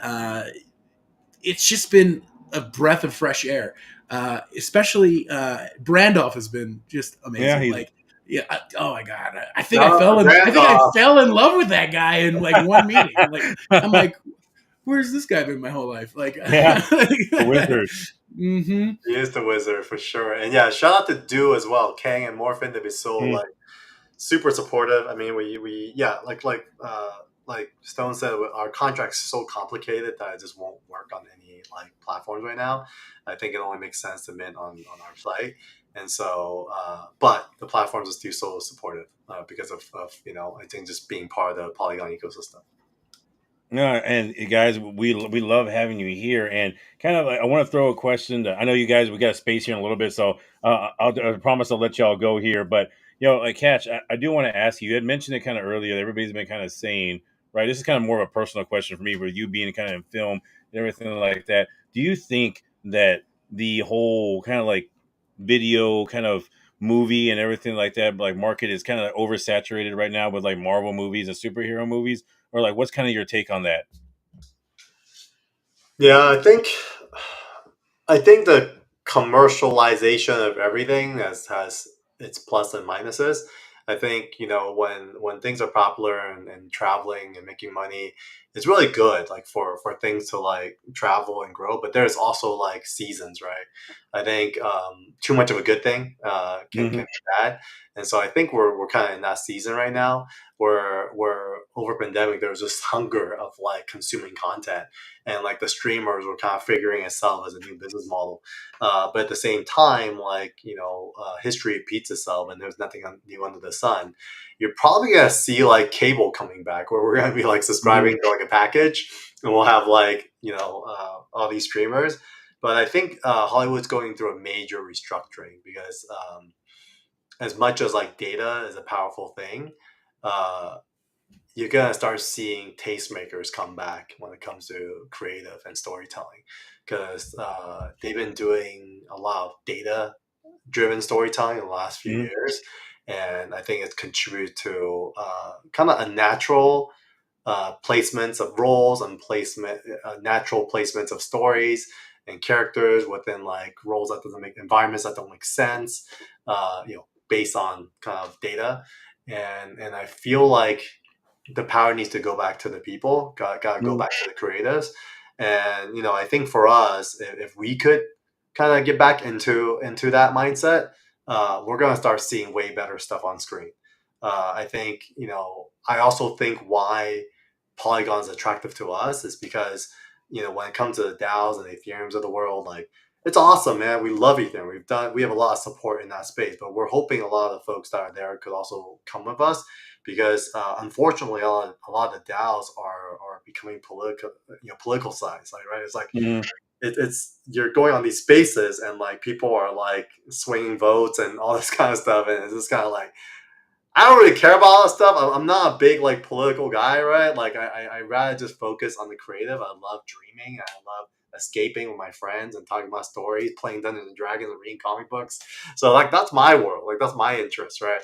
it's just been a breath of fresh air. Especially Brandolph has been just Yeah, amazing. he's Like, yeah, oh my god, No, I think I Randolph. fell in love with that guy in like one meeting. I'm like, where's this guy been my whole life? Like, yeah, the wizard. mm-hmm. He is the wizard for sure. And yeah, shout out to Do as well. Kang and Morphin to be so Mm, like super supportive. I mean, we yeah, like Stone said, our contract's so complicated that it just won't work on any like platforms right now. I think it only makes sense to mint on our site. And so, but the platforms are still so supportive because of I think just being part of the Polygon ecosystem. no, and guys, we love having you here. And kind of, I want to throw a question. I know you guys, we got a space here in a little bit, so I promise I'll let y'all go here. But like Catch, I do want to ask you. You had mentioned it kind of earlier. That everybody's been kind of saying, right? This is kind of more of a personal question for me, for you being kind of in film and everything like that. Do you think that the whole kind of like video kind of movie and everything like that, like market is kind of oversaturated right now with like Marvel movies and superhero movies? Or like, what's kind of your take on that? Yeah, I think the commercialization of everything has its plus and minuses. I think when things are popular and traveling and making money, it's really good like for things to like travel and grow. But there's also like seasons, right? I think too much of a good thing can Hmm. be bad, and so I think we're kind of in that season right now where over pandemic there was this hunger of like consuming content, and like the streamers were kind of figuring itself as a new business model. But at the same time, like history repeats itself, and there's nothing new under the sun. You're probably gonna see like cable coming back, where we're gonna be like Hmm. subscribing to like a package, and we'll have like all these streamers. But I think Hollywood's going through a major restructuring because as much as like data is a powerful thing, uh, you're gonna start seeing tastemakers come back when it comes to creative and storytelling because they've been doing a lot of data driven storytelling in the last few Hmm. years, and I think it's contributed to kind of a natural placements of roles and natural placements of stories and characters within like roles that doesn't make environments that don't make sense, based on kind of data, and I feel like the power needs to go back to the people. Got to go Hmm. back to the creatives. And I think for us, if we could kind of get back into that mindset, we're gonna start seeing way better stuff on screen. I think I also think why Polygon is attractive to us is because when it comes to the DAOs and the Ethereums of the world, like it's awesome, man. We love Ethereum. We have a lot of support in that space, but we're hoping a lot of the folks that are there could also come with us because unfortunately a lot of the DAOs are becoming political size, like right. It's like Hmm. it's you're going on these spaces and like people are like swinging votes and all this kind of stuff, and it's just kind of like I don't really care about all that stuff. I'm not a big like political guy, right? Like I rather just focus on the creative. I love dreaming. I love escaping with my friends and talking about stories, playing Dungeons and Dragons and reading comic books. So like that's my world. Like that's my interest, right?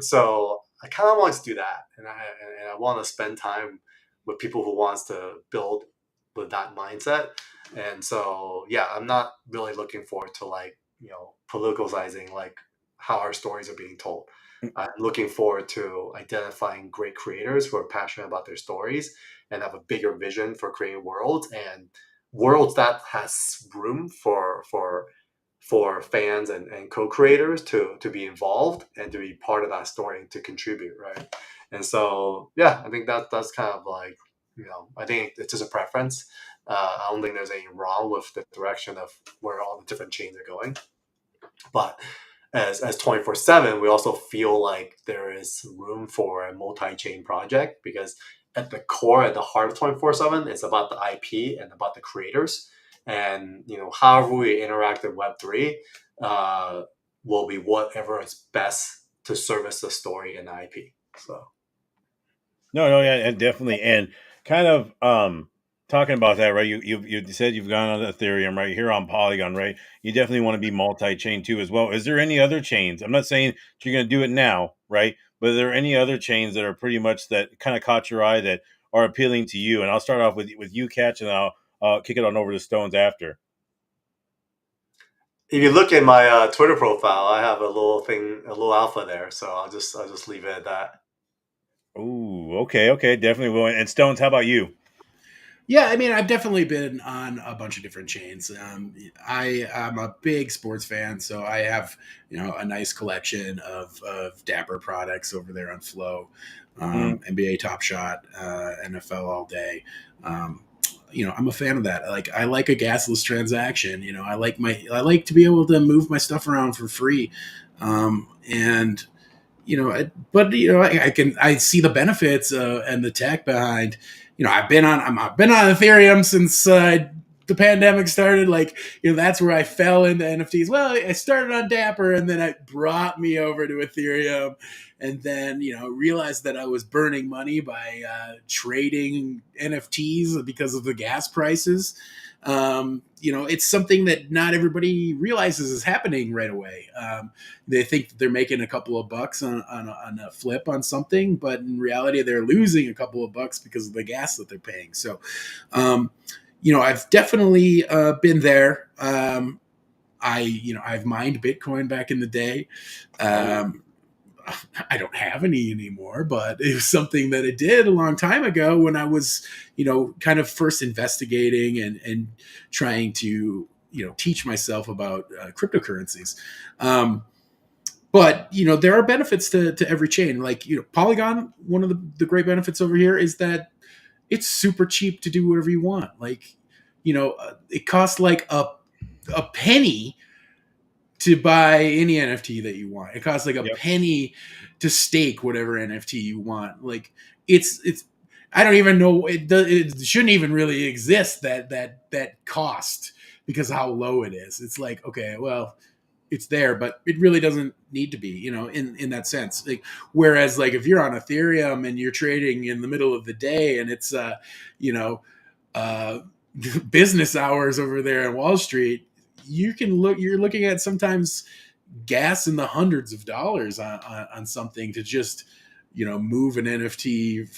So I kind of want to do that, and I want to spend time with people who wants to build with that mindset. And so yeah, I'm not really looking forward to like politicalizing like how our stories are being told. I'm looking forward to identifying great creators who are passionate about their stories and have a bigger vision for creating worlds and worlds that has room for fans and co-creators to be involved and to be part of that story and to contribute, right? And so yeah, I think that's kind of like I think it's just a preference. I don't think there's anything wrong with the direction of where all the different chains are going, but as 24/7 we also feel like there is room for a multi-chain project because at the core, at the heart of 24/7 is about the IP and about the creators, and however we interact with web3 uh, will be whatever is best to service the story and the IP. So No, no, yeah, and definitely, and kind of talking about that, right? You said you've gone on Ethereum, right? Here on Polygon, right? You definitely want to be multi-chain too as well. Is there any other chains? I'm not saying that you're going to do it now, right? But are there any other chains that are pretty much that kind of caught your eye that are appealing to you? And I'll start off with you, Catch, and I'll kick it on over to Stones after. If you look at my Twitter profile, I have a little thing, a little alpha there. So I'll just leave it at that. Ooh, okay, okay, definitely will. And Stones, how about you? Yeah, I mean, I've definitely been on a bunch of different chains. I'm a big sports fan, so I have a nice collection of Dapper products over there on Flow, Mm, NBA Top Shot, NFL All Day. Um, I'm a fan of that. I like a gasless transaction. I like to be able to move my stuff around for free, and but I see the benefits and the tech behind. I've been on Ethereum since the pandemic started. That's where I fell into NFTs. Well, I started on Dapper, and then it brought me over to Ethereum, and then realized that I was burning money by trading NFTs because of the gas prices. It's something that not everybody realizes is happening right away. They think that they're making a couple of bucks on a flip on something, but in reality, they're losing a couple of bucks because of the gas that they're paying. So, I've definitely been there. I've mined Bitcoin back in the day. oh, Um, I don't have any anymore, but it was something that I did a long time ago when I was, kind of first investigating and trying to, teach myself about cryptocurrencies. Um, but there are benefits to every chain. Polygon, one of the great benefits over here is that it's super cheap to do whatever you want. It costs like a penny to buy any NFT that you want. It costs like a yep, penny to stake whatever NFT you want. It's I don't even know it shouldn't even really exist that cost because of how low it is. It's like, okay, well, it's there, but it really doesn't need to be, in that sense. Whereas if you're on Ethereum and you're trading in the middle of the day and it's you know, uh business hours over there on Wall Street, you're looking at sometimes gas in the hundreds of dollars on something to just move an NFT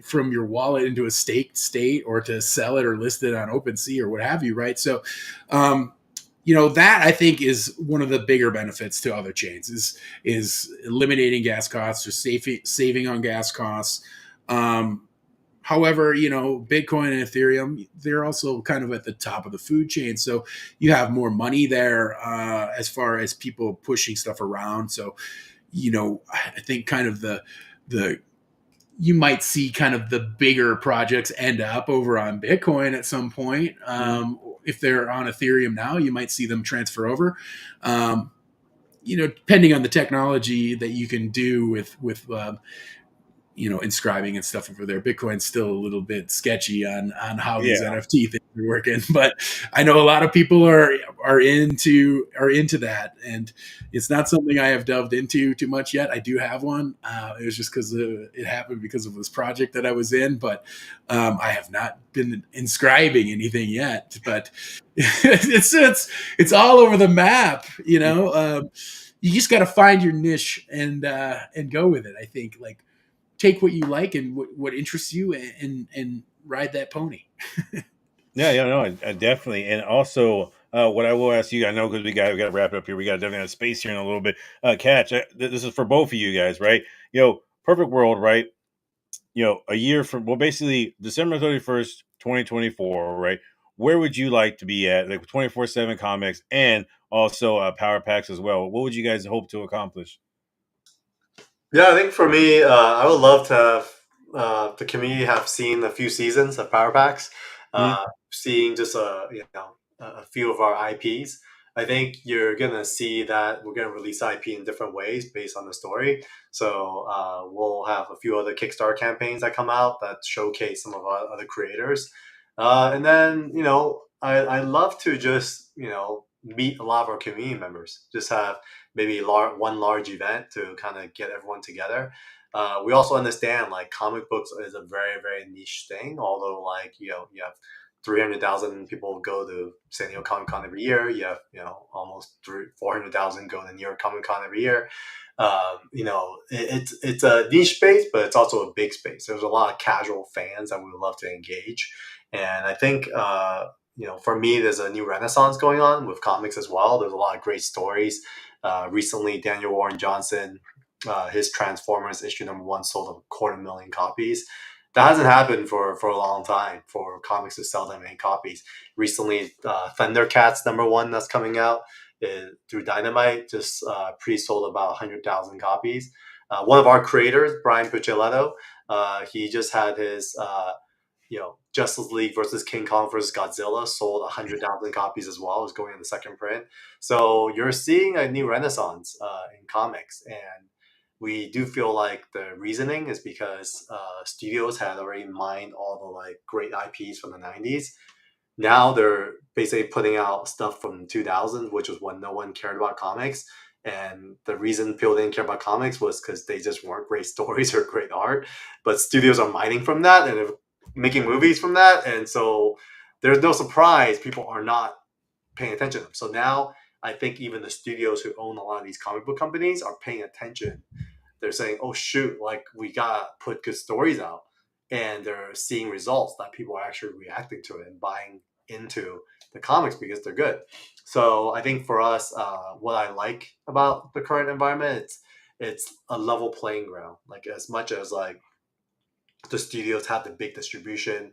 from your wallet into a staked state, or to sell it or list it on OpenSea or what have you, right? So that I think is one of the bigger benefits to other chains is eliminating gas costs or saving on gas costs. um, However, Bitcoin and Ethereum, they're also kind of at the top of the food chain. So you have more money there as far as people pushing stuff around. So, I think kind of the you might see kind of the bigger projects end up over on Bitcoin at some point. mm, If they're on Ethereum now, you might see them transfer over. Um, Depending on the technology that you can do with inscribing and stuff over there. Bitcoin's still a little bit sketchy on how these yeah, NFT things are working, but I know a lot of people are into that, and it's not something I have delved into too much yet. I do have one. It was just because it happened because of this project that I was in, but I have not been inscribing anything yet. But it's all over the map, you just got to find your niche and go with it. I think take what you like and what interests you and ride that pony. yeah, yeah, no, I definitely, and also, what I will ask you, I know because we got to wrap it up here. We got definitely have space here in a little bit. Catch, this is for both of you guys, right? Perfect world, right? A year from, well, basically December 31st, 2024, right? Where would you like to be at, like 24/7 comics and also power packs as well? What would you guys hope to accomplish? Yeah, I think for me, I would love to have the community have seen a few seasons of Power Packs, Mm, seeing just a few of our IPs. I think you're gonna see that we're gonna release IP in different ways based on the story. So we'll have a few other Kickstarter campaigns that come out that showcase some of our other creators, and then I love to just meet a lot of our community members. Just have maybe one large event to kind of get everyone together. We also understand like comic books is a very very niche thing. Although like you have 300,000 people go to San Diego Comic Con every year. You have almost 400,000 go to New York Comic Con every year. It's a niche space, but it's also a big space. There's a lot of casual fans that we would love to engage, and I think for me, there's a new renaissance going on with comics as well. There's a lot of great stories. Recently, Daniel Warren Johnson, his Transformers issue #1 sold a 250,000 copies. That hasn't happened for a long time for comics to sell that many copies. Recently, Thundercats #1 that's coming out through Dynamite just pre-sold about 100,000 copies. One of our creators, Brian Pucciletto, he just had his Justice League versus King Kong versus Godzilla sold 100,000 copies as well. It's going in the second print. So you're seeing a new renaissance in comics, and we do feel like the reasoning is because studios had already mined all the like great IPs from the 90s. Now they're basically putting out stuff from 2000, which was when no one cared about comics. And the reason people didn't care about comics was because they just weren't great stories or great art. But studios are mining from that and making movies from that. And so there's no surprise people are not paying attention to them. So now I think even the studios who own a lot of these comic book companies are paying attention. They're saying, oh, shoot, like we got to put good stories out. And they're seeing results that people are actually reacting to it and buying into the comics because they're good. So I think for us, what I like about the current environment, it's a level playing ground. Like as much as like the studios have the big distribution,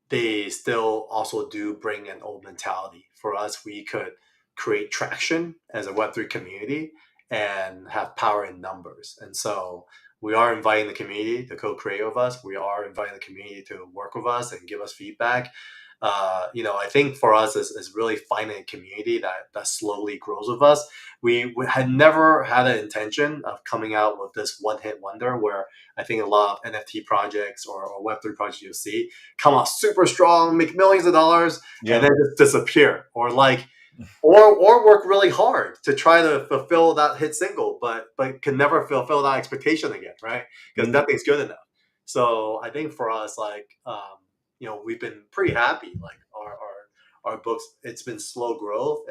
they still also do bring an old mentality. For us, we could create traction as a Web3 community and have power in numbers. And so we are inviting the community to co-create with us. We are inviting the community to work with us and give us feedback. I think for us is really finding a community that slowly grows with us. We had never had an intention of coming out with this one hit wonder where I think a lot of NFT projects or Web3 projects you'll see come out super strong, make millions of dollars, and Yeah. then just disappear. Or work really hard to try to fulfill that hit single, but can never fulfill that expectation again, right? Because Mm. nothing's good enough. So I think for us, like we've been pretty happy. Like our books, it's been slow growth,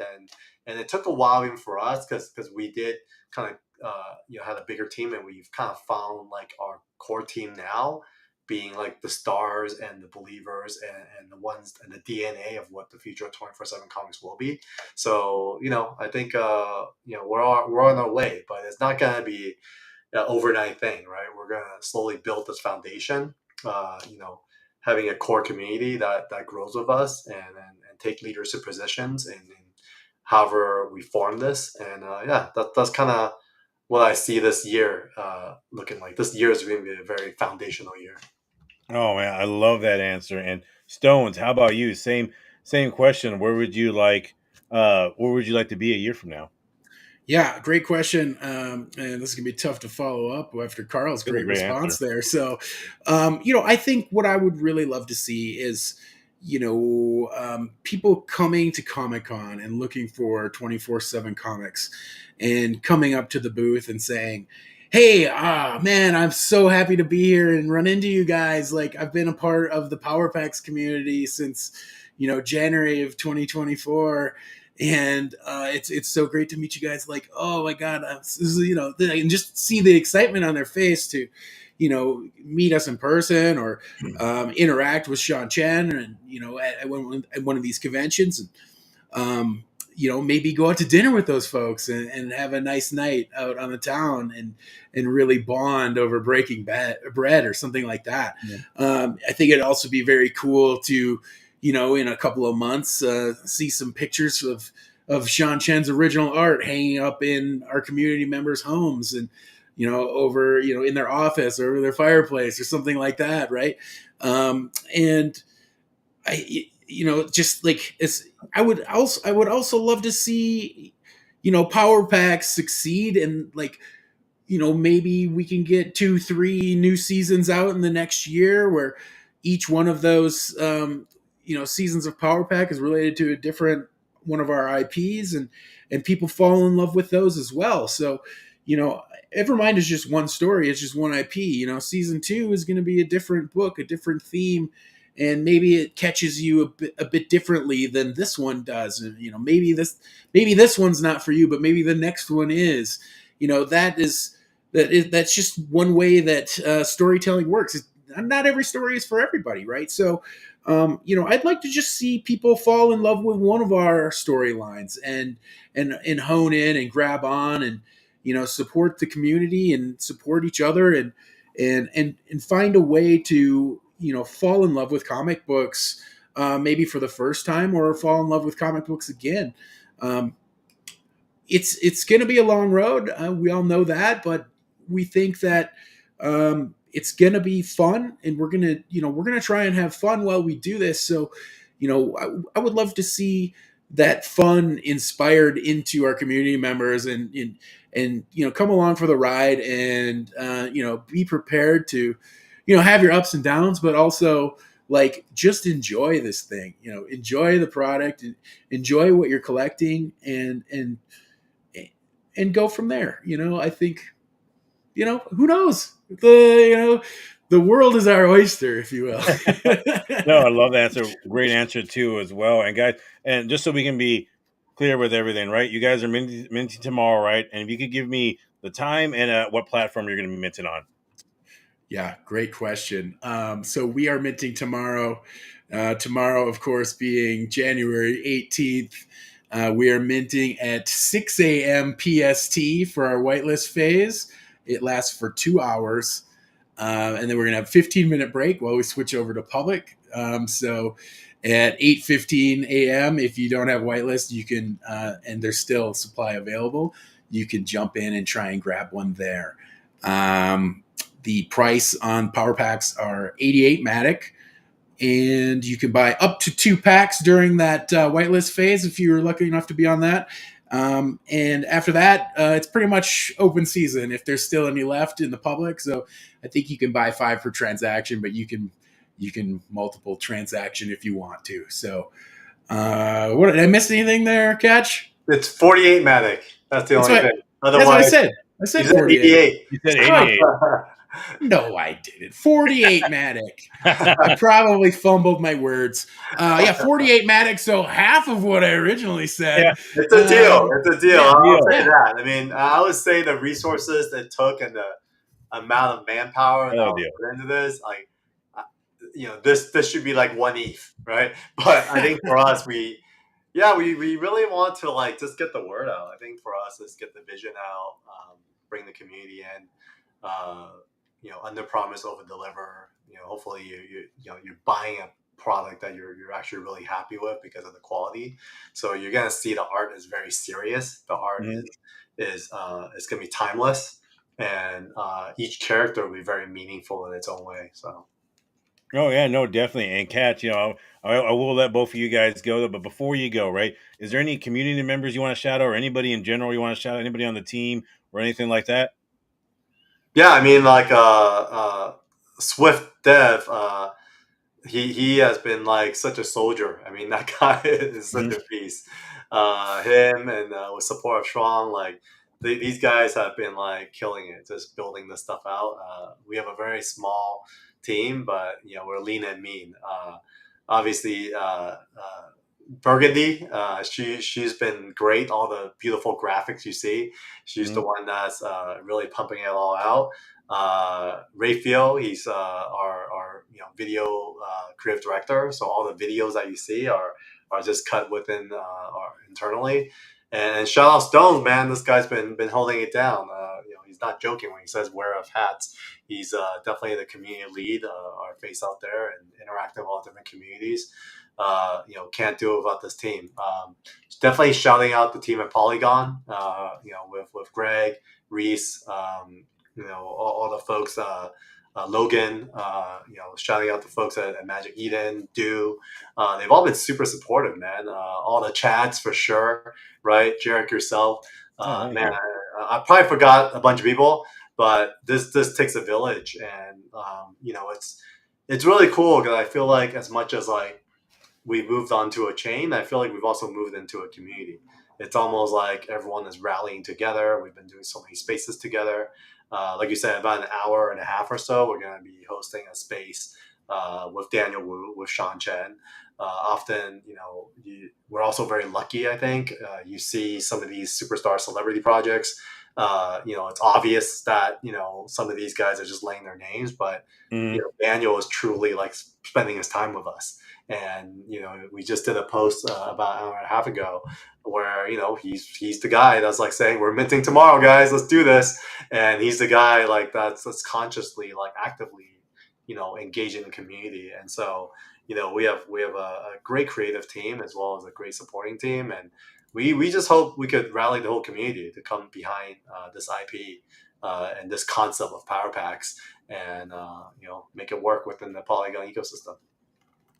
and it took a while even for us because we did kind of had a bigger team, and we've kind of found like our core team now being like the stars and the believers and the ones and the DNA of what the future of 24/7 comics will be. So I think we're on our way, but it's not gonna be an overnight thing, right? We're gonna slowly build this foundation. Having a core community that grows with us and take leadership positions and however we form this. And that's kind of what I see this year looking like. This year is going to be a very foundational year. Oh man, I love that answer. And Stones, how about you? Same question. Where would you like to be a year from now? Yeah, great question. And this is gonna be tough to follow up after Carl's That's a great great response answer. there. So, I think what I would really love to see is, people coming to Comic Con and looking for 24/7 comics, and coming up to the booth and saying, "Hey, man, I'm so happy to be here and run into you guys. Like, I've been a part of the Power Packs community since, January of 2024." And it's so great to meet you guys. Like, oh my god, and just see the excitement on their face to, meet us in person or interact with Sean Chen, and at one of these conventions, and maybe go out to dinner with those folks and have a nice night out on the town and really bond over breaking bread or something like that. Yeah. I think it'd also be very cool to, in a couple of months, see some pictures of Sean Chen's original art hanging up in our community members' homes and, over, in their office or over their fireplace or something like that. Right. And I, just like I would also love to see, Power Packs succeed, and like, maybe we can get 2, 3 new seasons out in the next year where each one of those, seasons of Power Pack is related to a different one of our IPs, and people fall in love with those as well. So, Evermind is just one story. It's just one IP. Season two is going to be a different book, a different theme, and maybe it catches you a bit differently than this one does. And, maybe this one's not for you, but maybe the next one is. That's just one way that storytelling works. Not every story is for everybody, right? So, I'd like to just see people fall in love with one of our storylines and hone in and grab on and support the community and support each other and find a way to fall in love with comic books, maybe for the first time, or fall in love with comic books again. Um, it's going to be a long road. We all know that, but we think that it's going to be fun, and we're gonna try and have fun while we do this. So, I would love to see that fun inspired into our community members, and come along for the ride, and be prepared to have your ups and downs, but also like just enjoy this thing. Enjoy the product and enjoy what you're collecting, and go from there. I think, who knows? The world is our oyster, if you will. No, I love that answer. Great answer too, as well. And guys, and just so we can be clear with everything, right? You guys are minting tomorrow, right? And if you could give me the time and what platform you're going to be minting on. Yeah, great question. So we are minting tomorrow. Tomorrow, of course, being January 18th. We are minting at 6 a.m. PST for our whitelist phase. It lasts for 2 hours. And then we're going to have a 15-minute break while we switch over to public. So at 8:15 a.m., if you don't have whitelist, you can, and there's still supply available, you can jump in and try and grab one there. The price on power packs are 88 Matic, and you can buy up to 2 packs during that whitelist phase if you're lucky enough to be on that. And after that, it's pretty much open season if there's still any left in the public. So I think you can buy 5 per transaction, but you can multiple transaction if you want to. So, what did I miss anything there, Catch? It's 48 Matic. That's the That's only what thing. that's what I Otherwise, said. I you said said 48. 88. You said Oh, 88. no, I didn't. 48 Matic. I probably fumbled my words. Yeah, 48 Matic. So half of what I originally Yeah, said. It's a deal. It's a deal. Yeah, I'll deal. say yeah, that. I mean, I would say the resources it took and the amount of manpower that Oh, was deal. put into this, like, uh, this should be like one ETH, right? But I think for us, we really want to like just get the word out. I think for us, let's get the vision out, bring the community in, uh, under promise, over deliver. Hopefully you're buying a product that you're actually really happy with because of the quality. So you're gonna see the art is very serious. The art Mhm. is gonna be timeless, and each character will be very meaningful in its own way. So. Oh yeah, no, definitely. And Kat, I will let both of you guys go, though. But before you go, right, is there any community members you want to shout out, or anybody in general you want to shout out, anybody on the team or anything like that? Yeah, I mean, like Swift Dev, he has been like such a soldier. I mean, that guy is such Mhm. a beast. Him and with support of Strong, like these guys have been like killing it, just building this stuff out. We have a very small team, but we're lean and mean. Obviously, Burgundy, she's been great. All the beautiful graphics you see, she's the Mhm. one that's really pumping it all out. Raphael, he's our video creative director. So all the videos that you see are just cut within our internally. And shout out Stones, man, this guy's been holding it down. He's not joking when he says wear of hats. He's definitely the community lead, our face out there and interacting with all different communities. Can't do it without this team. Definitely shouting out the team at Polygon. With Greg, Reese, all the folks, Logan, shouting out the folks at Magic Eden, Do. They've all been super supportive, man. All the chats for sure, right? Jarek, yourself. Oh, thank Man, you. I probably forgot a bunch of people, but this takes a village, and it's really cool because I feel like as much as like we moved on to a chain, I feel like we've also moved into a community. It's almost like everyone is rallying together. We've been doing so many spaces together. Like you said, about an hour and a half or so, we're going to be hosting a space with Daniel Wu, with Sean Chen. Often, we're also very lucky. I think you see some of these superstar celebrity projects. It's obvious that some of these guys are just laying their names, but Mhm. Daniel is truly like spending his time with us. And we just did a post about an hour and a half ago where he's the guy that's like saying we're minting tomorrow, guys, let's do this. And he's the guy like that's consciously like actively engaging the community. And so we have a great creative team as well as a great supporting team, and we just hope we could rally the whole community to come behind this IP and this concept of power packs, and make it work within the Polygon ecosystem.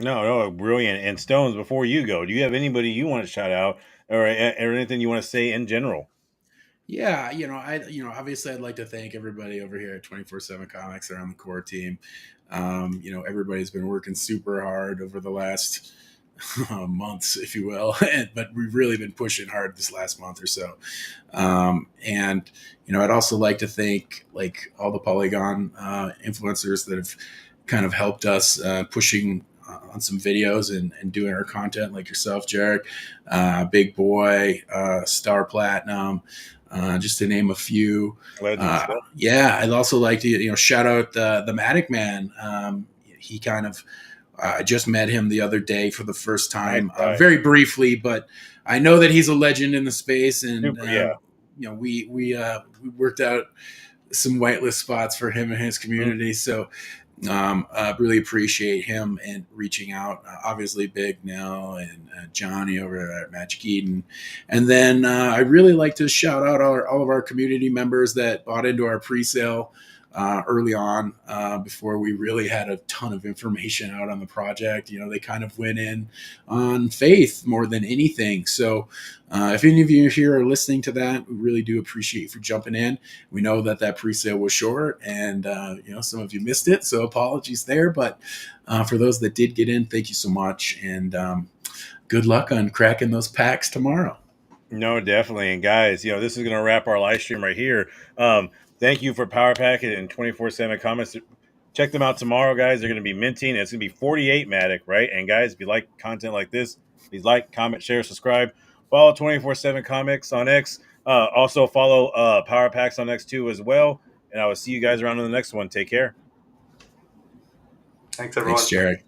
No, no, brilliant. And Stones, before you go, do you have anybody you want to shout out, or anything you want to say in general? Yeah, obviously I'd like to thank everybody over here at 24/7 Comics. They're on the core team. Everybody's been working super hard over the last months, if you will, but we've really been pushing hard this last month or so. And I'd also like to thank like all the Polygon influencers that have kind of helped us pushing on some videos and doing our content, like yourself, Jarek, Big Boy, Star Platinum, just to name a few. Legends. Yeah, I'd also like to shout out the Matic Man. He kind of I just met him the other day for the first Nice time, guy. very briefly, but I know that he's a legend in the space, and Super. Yeah. we worked out some whitelist spots for him and his Mhm. community. So really appreciate him and reaching out. Obviously, Big Nell and Johnny over at Magic Eden, and then I really like to shout out all of our community members that bought into our pre-sale early on before we really had a ton of information out on the project. They kind of went in on faith more than anything. So if any of you here are listening to that, we really do appreciate you for jumping in. We know that pre-sale was short, and some of you missed it, so apologies there. But for those that did get in, thank you so much, and good luck on cracking those packs tomorrow. No, definitely. And guys, this is gonna wrap our live stream right here. Thank you for Power Packet and 24/7 comments. Check them out tomorrow, guys. They're gonna be minting. It's gonna be 48 Matic, right? And guys, if you like content like this, please like, comment, share, subscribe. Follow 24/7 Comics on X. Also follow Power Packs on X too as well. And I will see you guys around in the next one. Take care. Thanks, Thanks, everyone. Jared.